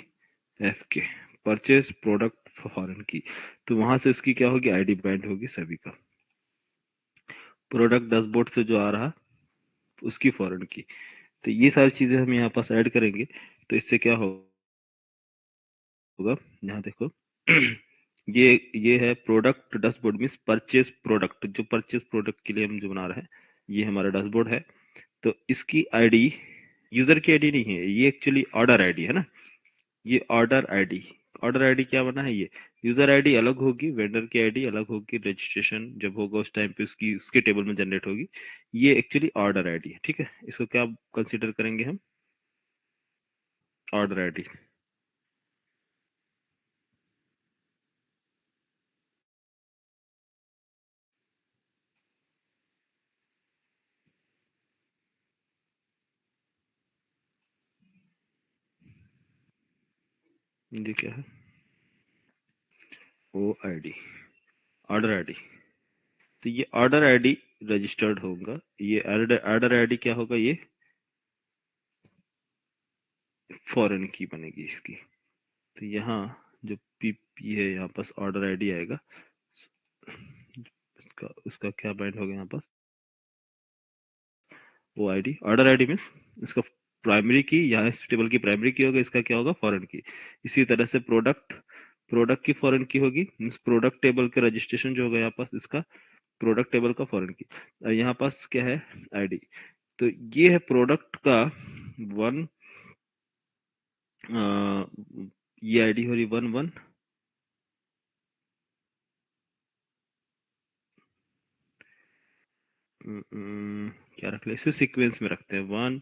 A: एफ के, परचेज प्रोडक्ट फॉरेन की। तो वहां से उसकी क्या होगी, आईडी बैंड होगी सभी का, प्रोडक्ट डैशबोर्ड से जो आ रहा उसकी फॉरेन की। तो ये सारी चीजें हम यहाँ पास ऐड करेंगे, तो इससे क्या होगा, यहाँ देखो ये है product dashboard means purchase product, जो परचेज प्रोडक्ट के लिए हम जो बना रहे हैं, ये हमारा डैशबोर्ड है। तो इसकी आईडी यूजर की आईडी नहीं है, ये एक्चुअली ऑर्डर आईडी है ना, ये ऑर्डर आईडी, ऑर्डर आईडी क्या बना है, ये यूजर आईडी अलग होगी, वेंडर की आईडी अलग होगी, रजिस्ट्रेशन जब होगा उस टाइम पे उसकी उसके टेबल में जनरेट होगी, ये एक्चुअली ऑर्डर आईडी है, ठीक है। इसको क्या कंसीडर करेंगे हम, ऑर्डर आईडी। ये क्या है, ओ आईडी, ऑर्डर आईडी। तो ये ऑर्डर आईडी रजिस्टर्ड होगा, ये ऑर्डर आईडी क्या होगा, ये फॉरेन की बनेगी इसकी। तो यहाँ जो पीपी है यहाँ पास ऑर्डर आईडी आएगा, उसका उसका क्या बाइंड होगा यहाँ पास, वो आईडी, ऑर्डर आईडी मीन्स इसका प्राइमरी की, यहाँ इस टेबल की प्राइमरी की होगा, इसका क्या होगा, फॉरेन की। इसी तरह से प्रोडक्ट की फॉरेन की होगी, मीन्स प्रोडक्ट टेबल के रजिस्ट्रेशन जो होगा यहाँ पास इसका, प्रोडक्ट टेबल का फॉरेन की। और यहाँ पास क्या है, आईडी। तो ये है प्रोडक्ट का वन, ये आईडी हो रही 11, क्या रख ले, इसे सीक्वेंस में रखते हैं, 1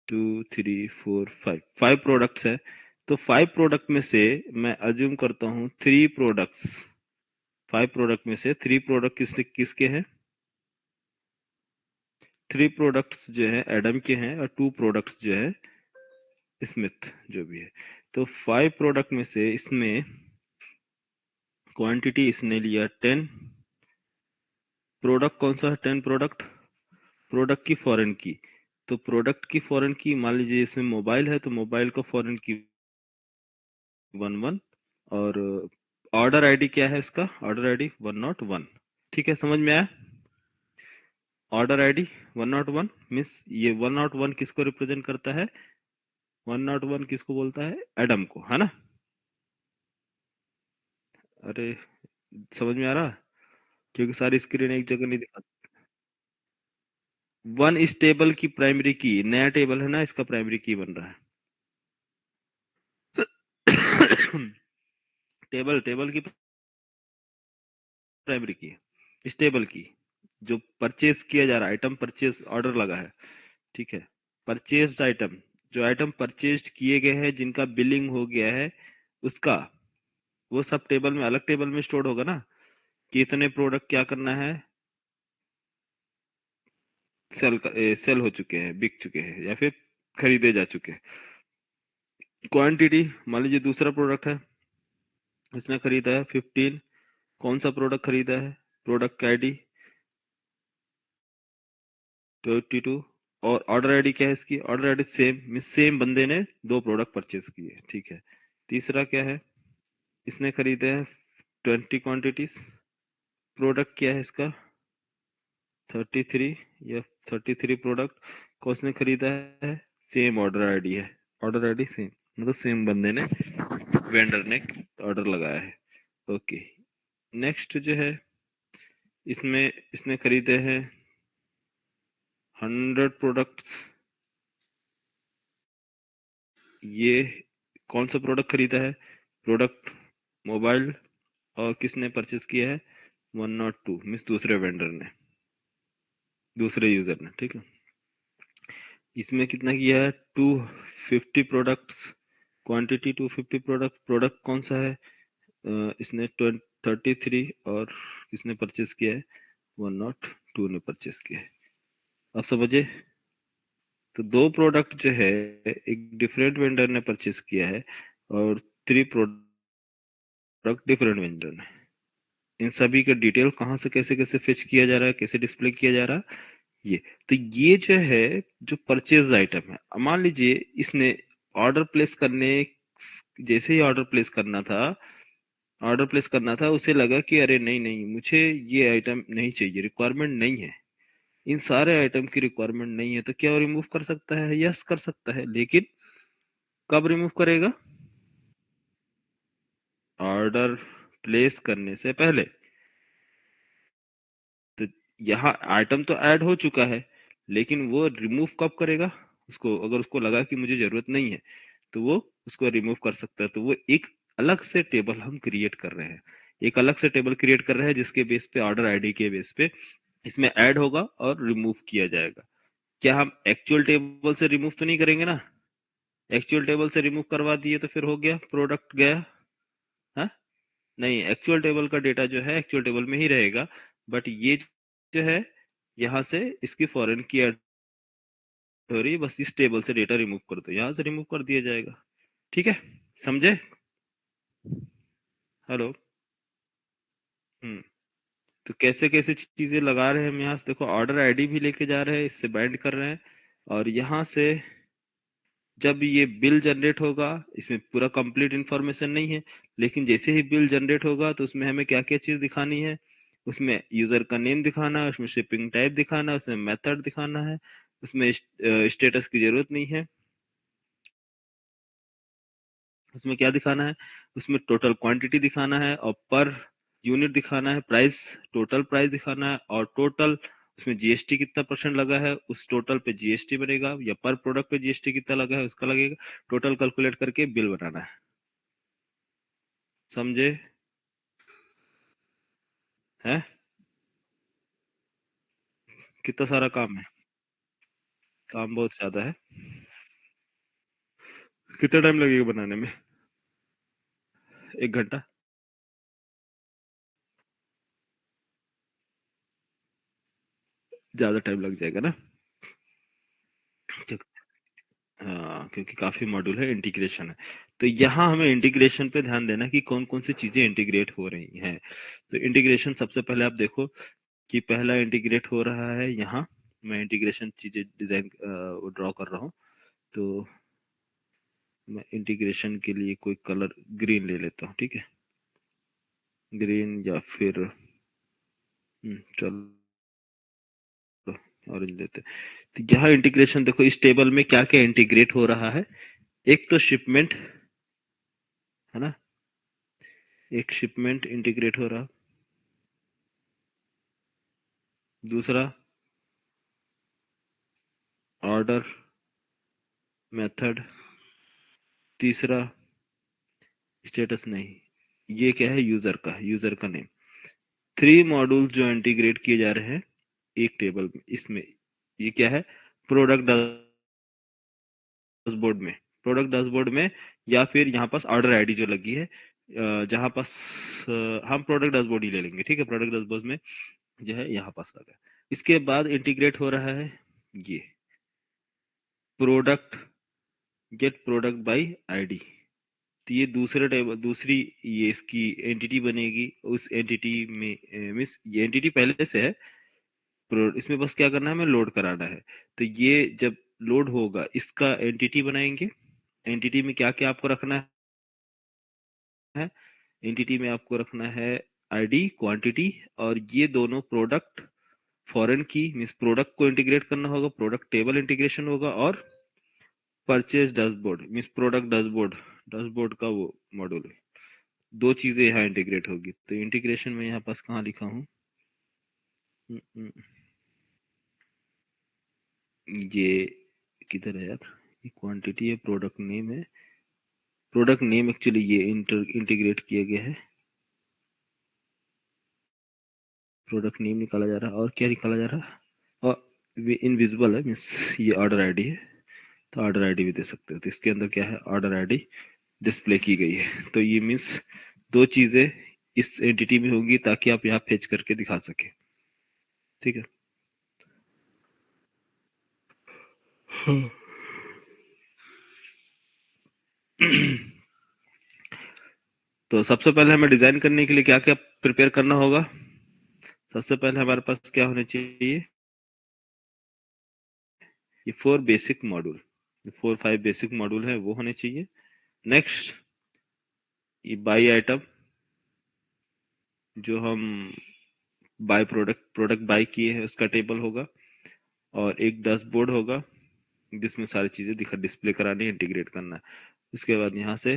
A: 2 3 4 5, 5 प्रोडक्ट्स है। तो 5 प्रोडक्ट में से मैं अज्यूम करता हूँ 3 प्रोडक्ट्स, 5 प्रोडक्ट में से 3 प्रोडक्ट किसके हैं, 3 प्रोडक्ट्स जो है एडम के हैं, और 2 प्रोडक्ट्स जो है स्मिथ जो भी है। तो 5 प्रोडक्ट में से इसमें क्वांटिटी इसने लिया 10, प्रोडक्ट कौन सा है, 10 प्रोडक्ट, प्रोडक्ट की फॉरेन की। तो प्रोडक्ट की फॉरेन की मान लीजिए इसमें मोबाइल है, तो मोबाइल का फॉरेन की 11, और ऑर्डर आईडी क्या है इसका, ऑर्डर आईडी 101, ठीक है, समझ में आया। ऑर्डर आईडी 101 मीन्स ये 101 किसको रिप्रेजेंट करता है, 101 किसको बोलता है, एडम को, है ना। अरे समझ में आ रहा, क्योंकि सारी स्क्रीन एक जगह नहीं दिखा। वन इस टेबल की प्राइमरी की, नया टेबल है ना, इसका प्राइमरी की बन रहा है। टेबल टेबल की प्राइमरी की है, इस टेबल की जो परचेज किया जा रहा है, आइटम परचेज ऑर्डर लगा है, ठीक है। परचेज आइटम, जो आइटम परचेज किए गए हैं, जिनका बिलिंग हो गया है, उसका वो सब टेबल में, अलग टेबल में स्टोर होगा ना, कि इतने प्रोडक्ट क्या करना है, सेल हो चुके हैं, बिक चुके हैं, या फिर खरीदे जा चुके हैं। क्वांटिटी, मान लीजिए दूसरा प्रोडक्ट है, इसने खरीदा है 15। कौन सा प्रोडक्ट खरीदा है, प्रोडक्ट आईडी 22। और ऑर्डर आईडी क्या है इसकी, ऑर्डर आईडी सेम, सेम बंदे ने दो प्रोडक्ट परचेज किए, ठीक है। तीसरा क्या है, इसने खरीदे हैं 20 क्वांटिटीज। प्रोडक्ट क्या है इसका 33, या 33 प्रोडक्ट को उसने खरीदा है, सेम ऑर्डर आईडी है, ऑर्डर आईडी सेम, मतलब सेम बंदे ने, वेंडर ने ऑर्डर लगाया है। ओके। नेक्स्ट जो है, इसमें इसने खरीदे हैं 100 प्रोडक्ट्स। ये कौन सा प्रोडक्ट खरीदा है, प्रोडक्ट मोबाइल, और किसने परचेज किया है, 102, मीन्स दूसरे वेंडर ने, दूसरे यूजर ने, ठीक है। इसमें कितना किया है, 250 प्रोडक्ट्स, क्वांटिटी 250 प्रोडक्ट। प्रोडक्ट कौन सा है, इसने 33, और किसने परचेज किया है, 102 ने परचेज किया है। अब समझे, तो दो प्रोडक्ट जो है, एक डिफरेंट वेंडर ने परचेज किया है, और 3 प्रोडक्ट डिफरेंट वेंडर ने। इन सभी का डिटेल कहाँ से कैसे कैसे फेच किया जा रहा है, कैसे डिस्प्ले किया जा रहा है, ये। तो ये जो है, जो परचेज आइटम है, मान लीजिए इसने ऑर्डर प्लेस करने, जैसे ही ऑर्डर प्लेस करना था, उसे लगा कि अरे नहीं नहीं, मुझे ये आइटम नहीं चाहिए, रिक्वायरमेंट नहीं है, इन सारे आइटम की रिक्वायरमेंट नहीं है, तो क्या वो रिमूव कर सकता है, यस कर सकता है, लेकिन कब रिमूव करेगा, ऑर्डर प्लेस करने से पहले। तो यहाँ आइटम तो ऐड हो चुका है, लेकिन वो रिमूव कब करेगा, उसको अगर उसको लगा कि मुझे जरूरत नहीं है, तो वो उसको रिमूव कर सकता है। तो वो एक अलग से टेबल हम क्रिएट कर रहे हैं, एक अलग से टेबल क्रिएट कर रहे हैं, जिसके बेस पे, ऑर्डर आईडी के बेस पे इसमें ऐड होगा और रिमूव किया जाएगा। क्या हम एक्चुअल टेबल से रिमूव तो नहीं करेंगे ना, एक्चुअल टेबल से रिमूव करवा दिए तो फिर हो गया, प्रोडक्ट गया। हाँ, नहीं, एक्चुअल टेबल का डेटा जो है एक्चुअल टेबल में ही रहेगा, बट ये जो है, यहाँ से इसकी फॉरेन की ऐड हो रही है, बस इस टेबल से डेटा रिमूव कर दो, यहाँ से रिमूव कर दिया जाएगा, ठीक है। समझे, हेलो। हम्म। तो कैसे कैसे चीजें लगा रहे हैं हम, यहाँ से देखो, ऑर्डर आईडी भी लेके जा रहे हैं, इससे बाइंड कर रहे हैं, और यहाँ से जब ये बिल जनरेट होगा, इसमें पूरा कंप्लीट इंफॉर्मेशन नहीं है, लेकिन जैसे ही बिल जनरेट होगा, तो उसमें हमें क्या क्या चीज दिखानी है, उसमें यूजर का नेम दिखाना है, उसमें शिपिंग टाइप दिखाना है, उसमें मेथड दिखाना है, उसमें स्टेटस की जरूरत नहीं है, उसमें क्या दिखाना है, उसमें टोटल क्वांटिटी दिखाना है, और पर यूनिट दिखाना है, प्राइस, टोटल प्राइस दिखाना है, और टोटल उसमें जीएसटी कितना परसेंट लगा है, उस टोटल पे जीएसटी बनेगा, या पर प्रोडक्ट पे जीएसटी कितना लगा है उसका लगेगा, टोटल कैलकुलेट करके बिल बनाना है। समझे, है, कितना सारा काम है, काम बहुत ज्यादा है। कितना टाइम लगेगा बनाने में, 1 घंटा, ज्यादा टाइम लग जाएगा ना। हाँ, क्योंकि काफी मॉड्यूल है, इंटीग्रेशन है। तो यहाँ हमें इंटीग्रेशन पे ध्यान देना कि कौन कौन सी चीजें इंटीग्रेट हो रही हैं। तो इंटीग्रेशन सबसे पहले आप देखो कि पहला इंटीग्रेट हो रहा है यहाँ, मैं इंटीग्रेशन चीजें डिजाइन ड्रॉ कर रहा हूँ। तो मैं इंटीग्रेशन के लिए कोई कलर ग्रीन ले लेता हूँ, ठीक है, ग्रीन, या फिर चलो ऑरेंज लेते हैं। तो यहाँ इंटीग्रेशन देखो, इस टेबल में क्या क्या इंटीग्रेट हो रहा है, एक तो शिपमेंट है ना, एक शिपमेंट इंटीग्रेट हो रहा, दूसरा ऑर्डर मेथड, तीसरा स्टेटस नहीं, ये क्या है, यूजर का नेम। 3 मॉड्यूल जो इंटीग्रेट किए जा रहे हैं एक टेबल में, इसमें ये क्या है, प्रोडक्ट डैशबोर्ड में, या फिर यहाँ पास ऑर्डर आईडी जो लगी है, जहाँ पास हम प्रोडक्ट डैशबोर्ड ही ले लेंगे, ठीक है। प्रोडक्ट डैशबोर्ड में जो है यहाँ पास लगा है। इसके बाद इंटीग्रेट हो रहा है ये product, get product by ID. तो ये दूसरे टेबल, दूसरी ये इसकी एंटिटी बनेगी। उस एंटिटी में मीन्स ये एंटिटी पहले से है, इसमें बस क्या करना है, हमें लोड कराना है। तो ये जब लोड होगा इसका एंटिटी बनाएंगे। एंटिटी में क्या क्या आपको रखना है, एंटिटी में आपको रखना है आईडी, क्वांटिटी, और ये दोनों प्रोडक्ट फॉरेन की, मीन्स प्रोडक्ट को इंटीग्रेट करना होगा, प्रोडक्ट टेबल इंटीग्रेशन होगा, और purchase dashboard means product dashboard का वो मॉड्यूल है। 2 चीजें यहाँ इंटीग्रेट होगी। तो इंटीग्रेशन में यहाँ पास कहाँ लिखा हूँ, ये किधर है यार, ये क्वांटिटी है, प्रोडक्ट नेम है, प्रोडक्ट नेम एक्चुअली ये इंटीग्रेट किया गया है। प्रोडक्ट नेम निकाला जा रहा है, और क्या निकाला जा रहा है, और इनविजिबल है, मीन्स ये ऑर्डर आईडी है। तो ऑर्डर आईडी भी दे सकते हो। तो इसके अंदर क्या है, ऑर्डर आईडी डिस्प्ले की गई है। तो ये मीन्स 2 चीजें इस एंटिटी में होगी ताकि आप यहाँ फेच करके दिखा सके, ठीक है। तो सबसे पहले हमें डिजाइन करने के लिए क्या क्या प्रिपेयर करना होगा। सबसे पहले हमारे पास क्या होने चाहिए, ये 4 बेसिक मॉड्यूल है वो होने चाहिए। नेक्स्ट ये बाई आइटम, जो हम बाय प्रोडक्ट बाय किए हैं उसका टेबल होगा, और एक डैशबोर्ड होगा जिसमें सारी चीजें दिखा डिस्प्ले करानी है, इंटीग्रेट करना है। उसके बाद यहाँ से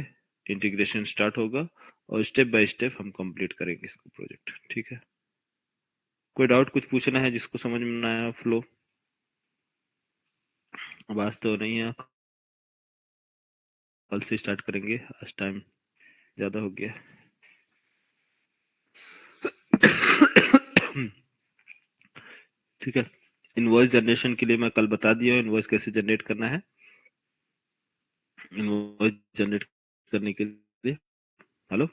A: इंटीग्रेशन स्टार्ट होगा, और स्टेप बाय स्टेप हम कंप्लीट करेंगे इसको प्रोजेक्ट, ठीक है। कोई डाउट, कुछ पूछना है जिसको समझ में ना आया फ्लो। आवाज तो नहीं है, कल से स्टार्ट करेंगे, आज टाइम ज्यादा हो गया। ठीक है। इनवॉइस जनरेशन के लिए मैं कल बता दिया हूँ इनवॉइस कैसे जनरेट करना है। इनवॉइस जनरेट करने के लिए, हेलो,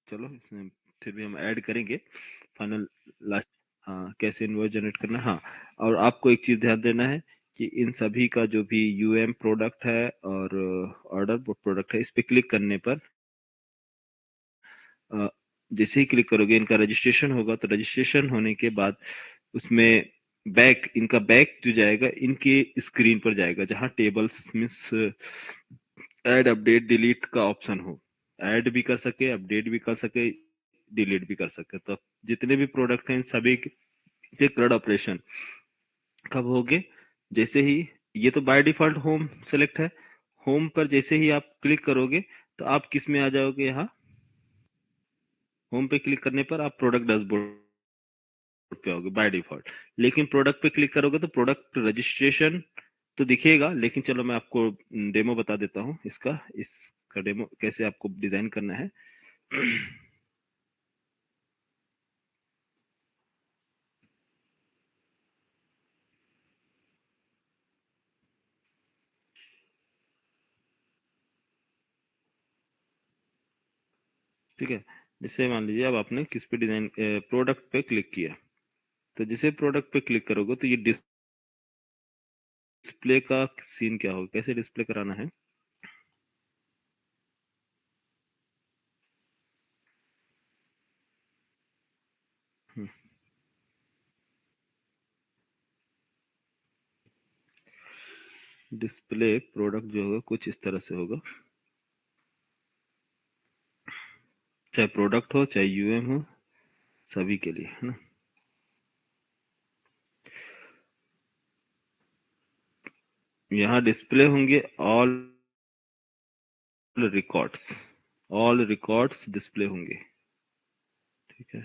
A: चलो इसमें फिर भी हम ऐड करेंगे फाइनल लास्ट। हाँ, कैसे इनवॉइस जनरेट करना है, हाँ। और आपको एक चीज ध्यान देना है कि इन सभी का जो भी यूएम प्रोडक्ट है और ऑर्डर प्रोडक्ट है, इस पे क्लिक करने पर जैसे ही क्लिक करोगे इनका रजिस्ट्रेशन होगा। तो रजिस्ट्रेशन होने के बाद उसमें इनका बैक जो जाएगा इनके स्क्रीन पर जाएगा, जहां tables means add, update, delete का ऑप्शन हो। ऐड भी कर सके, अपडेट भी कर सके, डिलीट भी कर सके। तो जितने भी प्रोडक्ट हैं इन सभी के क्रेड ऑपरेशन कब होंगे, जैसे ही ये तो बाय डिफॉल्ट होम सेलेक्ट है, होम पर जैसे ही आप क्लिक करोगे तो आप किस में आ जाओगे, यहाँ होम पे क्लिक करने पर आप प्रोडक्ट डैशबोर्ड पे आओगे बाय डिफॉल्ट। लेकिन प्रोडक्ट पे क्लिक करोगे तो प्रोडक्ट रजिस्ट्रेशन तो दिखेगा, लेकिन चलो मैं आपको डेमो बता देता हूँ इसका डेमो कैसे आपको डिजाइन करना है। ठीक है। जैसे मान लीजिए अब आपने किस पे डिजाइन, प्रोडक्ट पे क्लिक किया। तो जैसे प्रोडक्ट पे क्लिक करोगे तो ये डिस्प्ले का सीन क्या होगा, कैसे डिस्प्ले कराना है। डिस्प्ले प्रोडक्ट जो होगा कुछ इस तरह से होगा, चाहे प्रोडक्ट हो चाहे यूएम हो, सभी के लिए, है ना। यहाँ डिस्प्ले होंगे रिकॉर्ड्स ऑल रिकॉर्ड्स डिस्प्ले होंगे, ठीक है।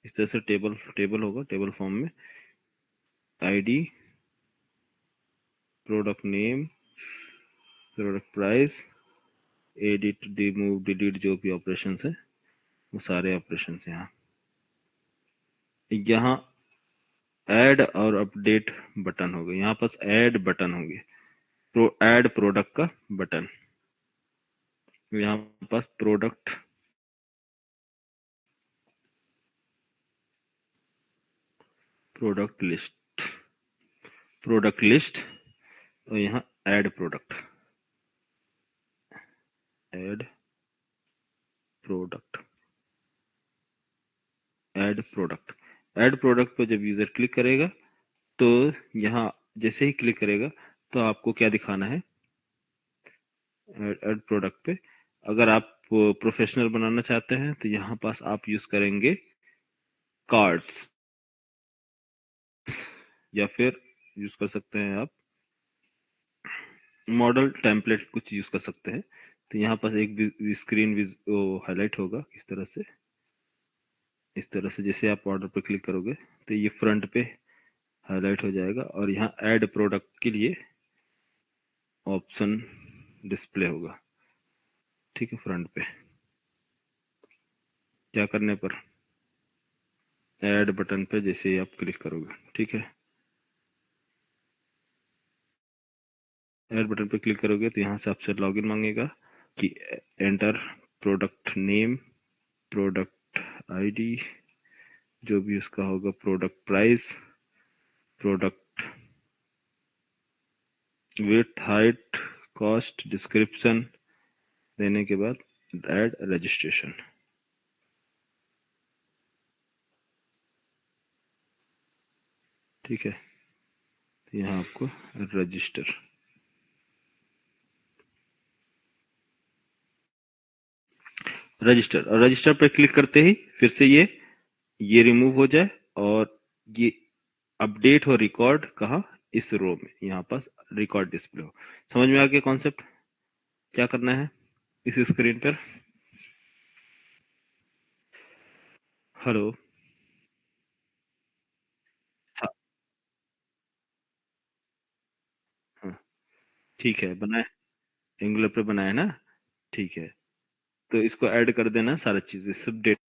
A: इस तरह से टेबल होगा, टेबल फॉर्म में ID, product name, product price, edit, remove, delete, जो भी ऑपरेशन है वो सारे ऑपरेशन यहाँ यहाँ ऐड और अपडेट बटन होगा, यहाँ पास ऐड बटन होंगे, ऐड प्रोडक्ट का बटन, यहाँ पास प्रोडक्ट लिस्ट और यहाँ ऐड प्रोडक्ट ऐड प्रोडक्ट पे जब यूजर क्लिक करेगा तो यहाँ जैसे ही क्लिक करेगा तो आपको क्या दिखाना है, ऐड प्रोडक्ट पे अगर आप प्रोफेशनल बनाना चाहते हैं तो यहाँ पास आप यूज करेंगे कार्ड्स, या फिर यूज कर सकते हैं आप मॉडल टेम्पलेट, कुछ यूज कर सकते हैं। तो यहाँ पास एक स्क्रीन हाईलाइट होगा इस तरह से जैसे आप ऑर्डर पर क्लिक करोगे तो ये फ्रंट पे हाईलाइट हो जाएगा और यहाँ ऐड प्रोडक्ट के लिए ऑप्शन डिस्प्ले होगा, ठीक है। फ्रंट पे क्या करने पर, ऐड बटन पे जैसे ही आप क्लिक करोगे, ठीक है, ऐड बटन पे क्लिक करोगे तो यहाँ से आपसे लॉगिन मांगेगा कि enter product name, product ID, जो भी उसका होगा, product price, product width, height, cost, description देने के बाद ऐड रजिस्ट्रेशन, ठीक है। तो यहाँ आपको रजिस्टर और रजिस्टर पे क्लिक करते ही फिर से ये रिमूव हो जाए और ये अपडेट हो रिकॉर्ड कहा, इस रो में यहाँ पास रिकॉर्ड डिस्प्ले हो। समझ में आ गया कॉन्सेप्ट, क्या करना है इस स्क्रीन पर। हेलो, हाँ हाँ ठीक है, बनाए, एंगुलर पे बनाया ना, ठीक है। तो इसको ऐड कर देना, सारा चीजें सब डेटा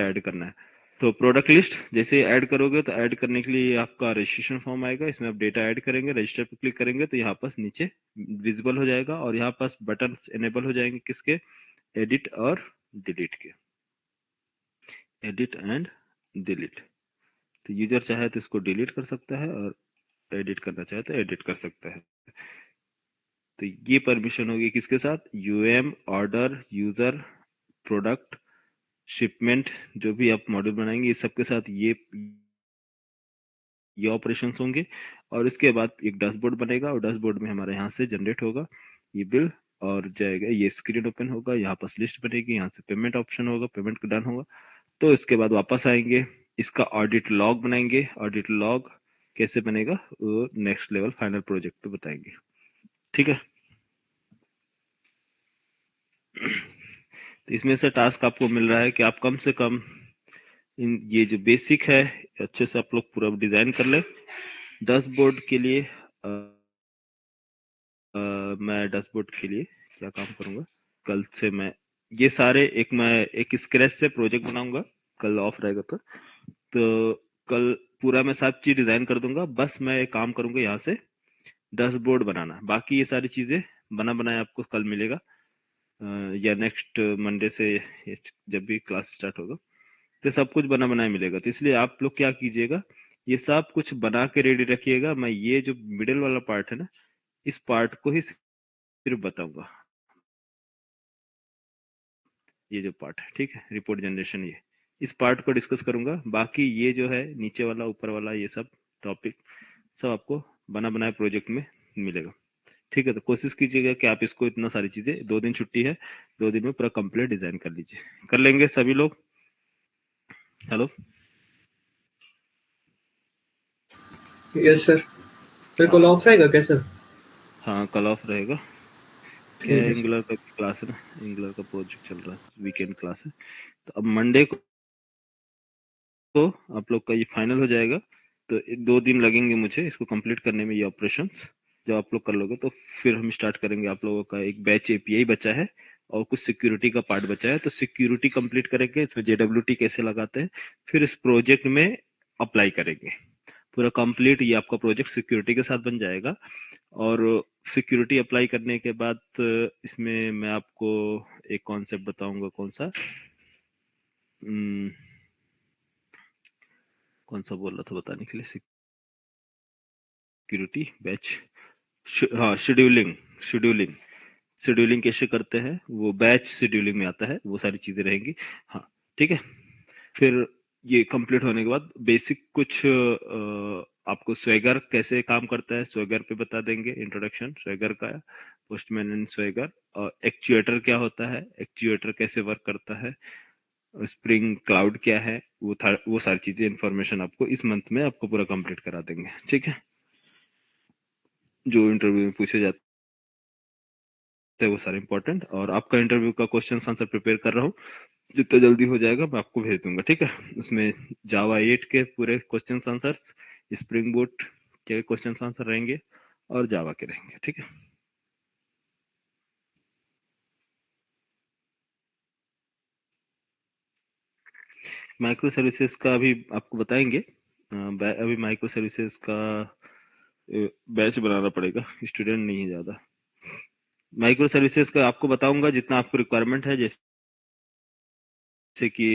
A: ऐड करना है। तो प्रोडक्ट लिस्ट जैसे ऐड करोगे तो ऐड करने के लिए आपका रजिस्ट्रेशन फॉर्म आएगा, इसमें आप डेटा ऐड करेंगे, रजिस्टर पे क्लिक करेंगे तो यहाँ पास नीचे विजिबल हो जाएगा और यहाँ पास बटन एनेबल हो जाएंगे किसके, एडिट और डिलीट के, एडिट एंड डिलीट। तो यूजर चाहे तो इसको डिलीट कर सकता है और एडिट करना चाहे तो एडिट कर सकता है। तो ये परमिशन होगी किसके साथ, UM, order, user, product, shipment, जो भी आप मॉड्यूल बनाएंगे इस सबके साथ ये ऑपरेशंस होंगे। और इसके बाद एक डैशबोर्ड बनेगा और डैशबोर्ड में हमारे यहाँ से जनरेट होगा ये बिल और जाएगा, ये स्क्रीन ओपन होगा, यहाँ पास लिस्ट बनेगी, यहाँ से पेमेंट ऑप्शन होगा, पेमेंट डन होगा। तो इसके बाद वापस आएंगे, इसका ऑडिट लॉग बनाएंगे, ऑडिट लॉग कैसे बनेगा वो नेक्स्ट लेवल फाइनल प्रोजेक्ट पे बताएंगे, ठीक है। तो इसमें से टास्क आपको मिल रहा है कि आप कम से कम ये जो बेसिक है अच्छे से आप लोग पूरा डिजाइन कर ले। डैशबोर्ड के लिए मैं डैशबोर्ड के लिए क्या काम करूंगा, कल से ये सारे मैं एक स्क्रैच से प्रोजेक्ट बनाऊंगा, कल ऑफ रहेगा तो कल पूरा मैं सब चीज डिजाइन कर दूंगा, बस मैं एक काम करूंगा यहाँ से डैशबोर्ड बनाना, बाकी ये सारी चीजें बना बनाया आपको कल मिलेगा या नेक्स्ट मंडे से जब भी क्लास स्टार्ट होगा तो सब कुछ बना बनाया मिलेगा। तो इसलिए आप लोग क्या कीजिएगा, ये सब कुछ बना के रेडी रखिएगा, मैं ये जो मिडिल वाला पार्ट है ना इस पार्ट को ही सिर्फ बताऊंगा, ये जो पार्ट है, ठीक है, रिपोर्ट जनरेशन, ये इस पार्ट को डिस्कस करूंगा, बाकी ये जो है नीचे वाला ऊपर वाला ये सब टॉपिक सब आपको बना बनाए प्रोजेक्ट में मिलेगा, ठीक है। तो कोशिश कीजिएगा कि आप इसको इतना सारी चीजें, 2 दिन छुट्टी है, 2 दिन में पूरा कंप्लीट डिजाइन कर लीजिए, कर लेंगे सभी लोग। Hello,
B: yes sir. फिर कल
A: हाँ
B: ऑफ रहेगा क्या सर?
A: हाँ कल ऑफ रहेगा, क्या
B: ठीक है सर।
A: एंगुलर का क्लास है ना, एंगुलर का प्रोजेक्ट चल रहा है, वीकेंड क्लास है। तो अब मंडे को तो आप लोग का ये फाइनल हो जाएगा। तो 2 दिन लगेंगे मुझे इसको कंप्लीट करने में, ये ऑपरेशंस जब आप लोग कर लोगे तो फिर हम स्टार्ट करेंगे। आप लोगों का एक बैच एपीआई बचा है और कुछ सिक्योरिटी का पार्ट बचा है, तो सिक्योरिटी कंप्लीट करेंगे, इसमें जेडब्ल्यूटी कैसे लगाते हैं, फिर इस प्रोजेक्ट में अप्लाई करेंगे। पूरा कंप्लीट ये आपका प्रोजेक्ट सिक्योरिटी के साथ बन जाएगा। और सिक्योरिटी अप्लाई करने के बाद इसमें मैं आपको एक कॉन्सेप्ट बताऊंगा। हम्म, कौन सा बोल रहा था बताने के लिए, सिक्योरिटी बैच, हाँ शेड्यूलिंग। शेड्यूलिंग शेड्यूलिंग कैसे करते हैं वो बैच शेड्यूलिंग में आता है, वो सारी चीजें रहेंगी। हाँ ठीक है। फिर ये कंप्लीट होने के बाद बेसिक कुछ आपको स्वेगर कैसे काम करता है, स्वेगर पे बता देंगे, इंट्रोडक्शन स्वेगर का, पोस्टमैन एंड स्वेगर। और एक्चुएटर क्या होता है, एक्चुएटर कैसे वर्क करता है, स्प्रिंग क्लाउड क्या है, वो सारी चीजें इंफॉर्मेशन आपको इस मंथ में आपको पूरा कंप्लीट करा देंगे। ठीक है, जो इंटरव्यू में पूछे जाते हैं वो सारे इंपॉर्टेंट। और आपका इंटरव्यू का क्वेश्चन आंसर प्रिपेयर कर रहा हूँ, जितना जल्दी हो जाएगा मैं आपको भेज दूंगा। ठीक है, उसमें जावा 8 के पूरे क्वेश्चन आंसर्स, स्प्रिंग बूट के क्वेश्चन आंसर रहेंगे और जावा के रहेंगे। ठीक है, माइक्रो सर्विसेज का अभी आपको बताएंगे। अभी माइक्रो सर्विसेज का बैच बनाना पड़ेगा, स्टूडेंट नहीं है ज्यादा। माइक्रो सर्विसेज का आपको बताऊंगा जितना आपको रिक्वायरमेंट है, जैसे कि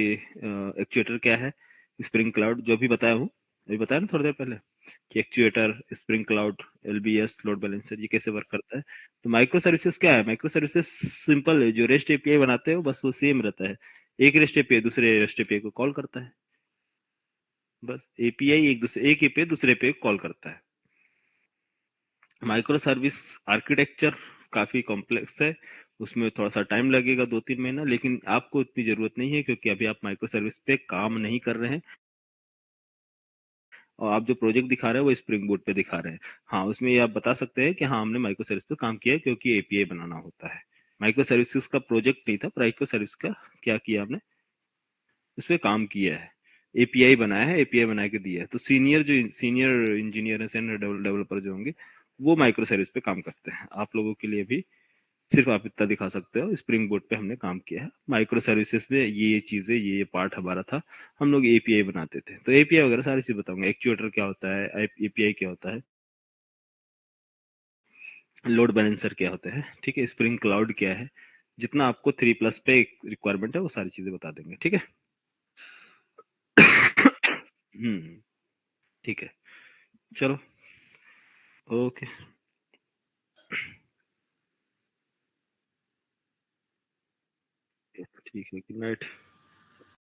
A: एक्चुएटर क्या है, स्प्रिंग क्लाउड जो भी बताया हूँ, अभी बताया ना थोड़ी देर पहले, कि actuator, spring cloud, LBS, load balancer, ये कैसे वर्क करता है। तो माइक्रो सर्विसेज क्या है, माइक्रो सर्विसेज सिंपल है, जो रेस्ट एपीआई बनाते हो बस वो सेम रहता है। एक रेस्ट एपीआई दूसरे रेस्ट एपीआई को कॉल करता है, बस एपीआई एक एपीआई दूसरे पे कॉल करता है। माइक्रो सर्विस आर्किटेक्चर काफी कॉम्प्लेक्स है, उसमें थोड़ा सा टाइम लगेगा, 2-3 महीना, लेकिन आपको इतनी जरूरत नहीं है क्योंकि अभी आप माइक्रो सर्विस पे काम नहीं कर रहे हैं। और आप जो प्रोजेक्ट दिखा रहे हैं वो स्प्रिंग बोर्ड पे दिखा रहे हैं। हाँ, उसमें ये आप बता सकते हैं कि हाँ हमने माइक्रो सर्विस पे काम किया है, क्योंकि एपीआई बनाना होता है। माइक्रो सर्विसेज का प्रोजेक्ट नहीं था, माइक्रो सर्विस का क्या किया आपने, उस पर काम किया है, एपीआई बनाया है, एपीआई बना के दिया है। तो सीनियर इंजीनियर है, सीनियर डेवलपर जो होंगे वो माइक्रो सर्विस पे काम करते हैं। आप लोगों के लिए भी सिर्फ आप इतना दिखा सकते हो, स्प्रिंग बोर्ड पे हमने काम किया है, माइक्रो सर्विसेज में ये चीजें, ये पार्ट हमारा था, हम लोग एपीआई बनाते थे। तो एपीआई वगैरह सारी चीज बताऊंगा, एक्चुएटर क्या होता है, एपीआई क्या होता है, लोड बैलेंसर क्या होता है, ठीक है, स्प्रिंग क्लाउड क्या है, जितना आपको 3+ पे रिक्वायरमेंट है वो सारी चीजें बता देंगे। ठीक है। ठीक है, चलो, ओके, ठीक है, गुड नाइट।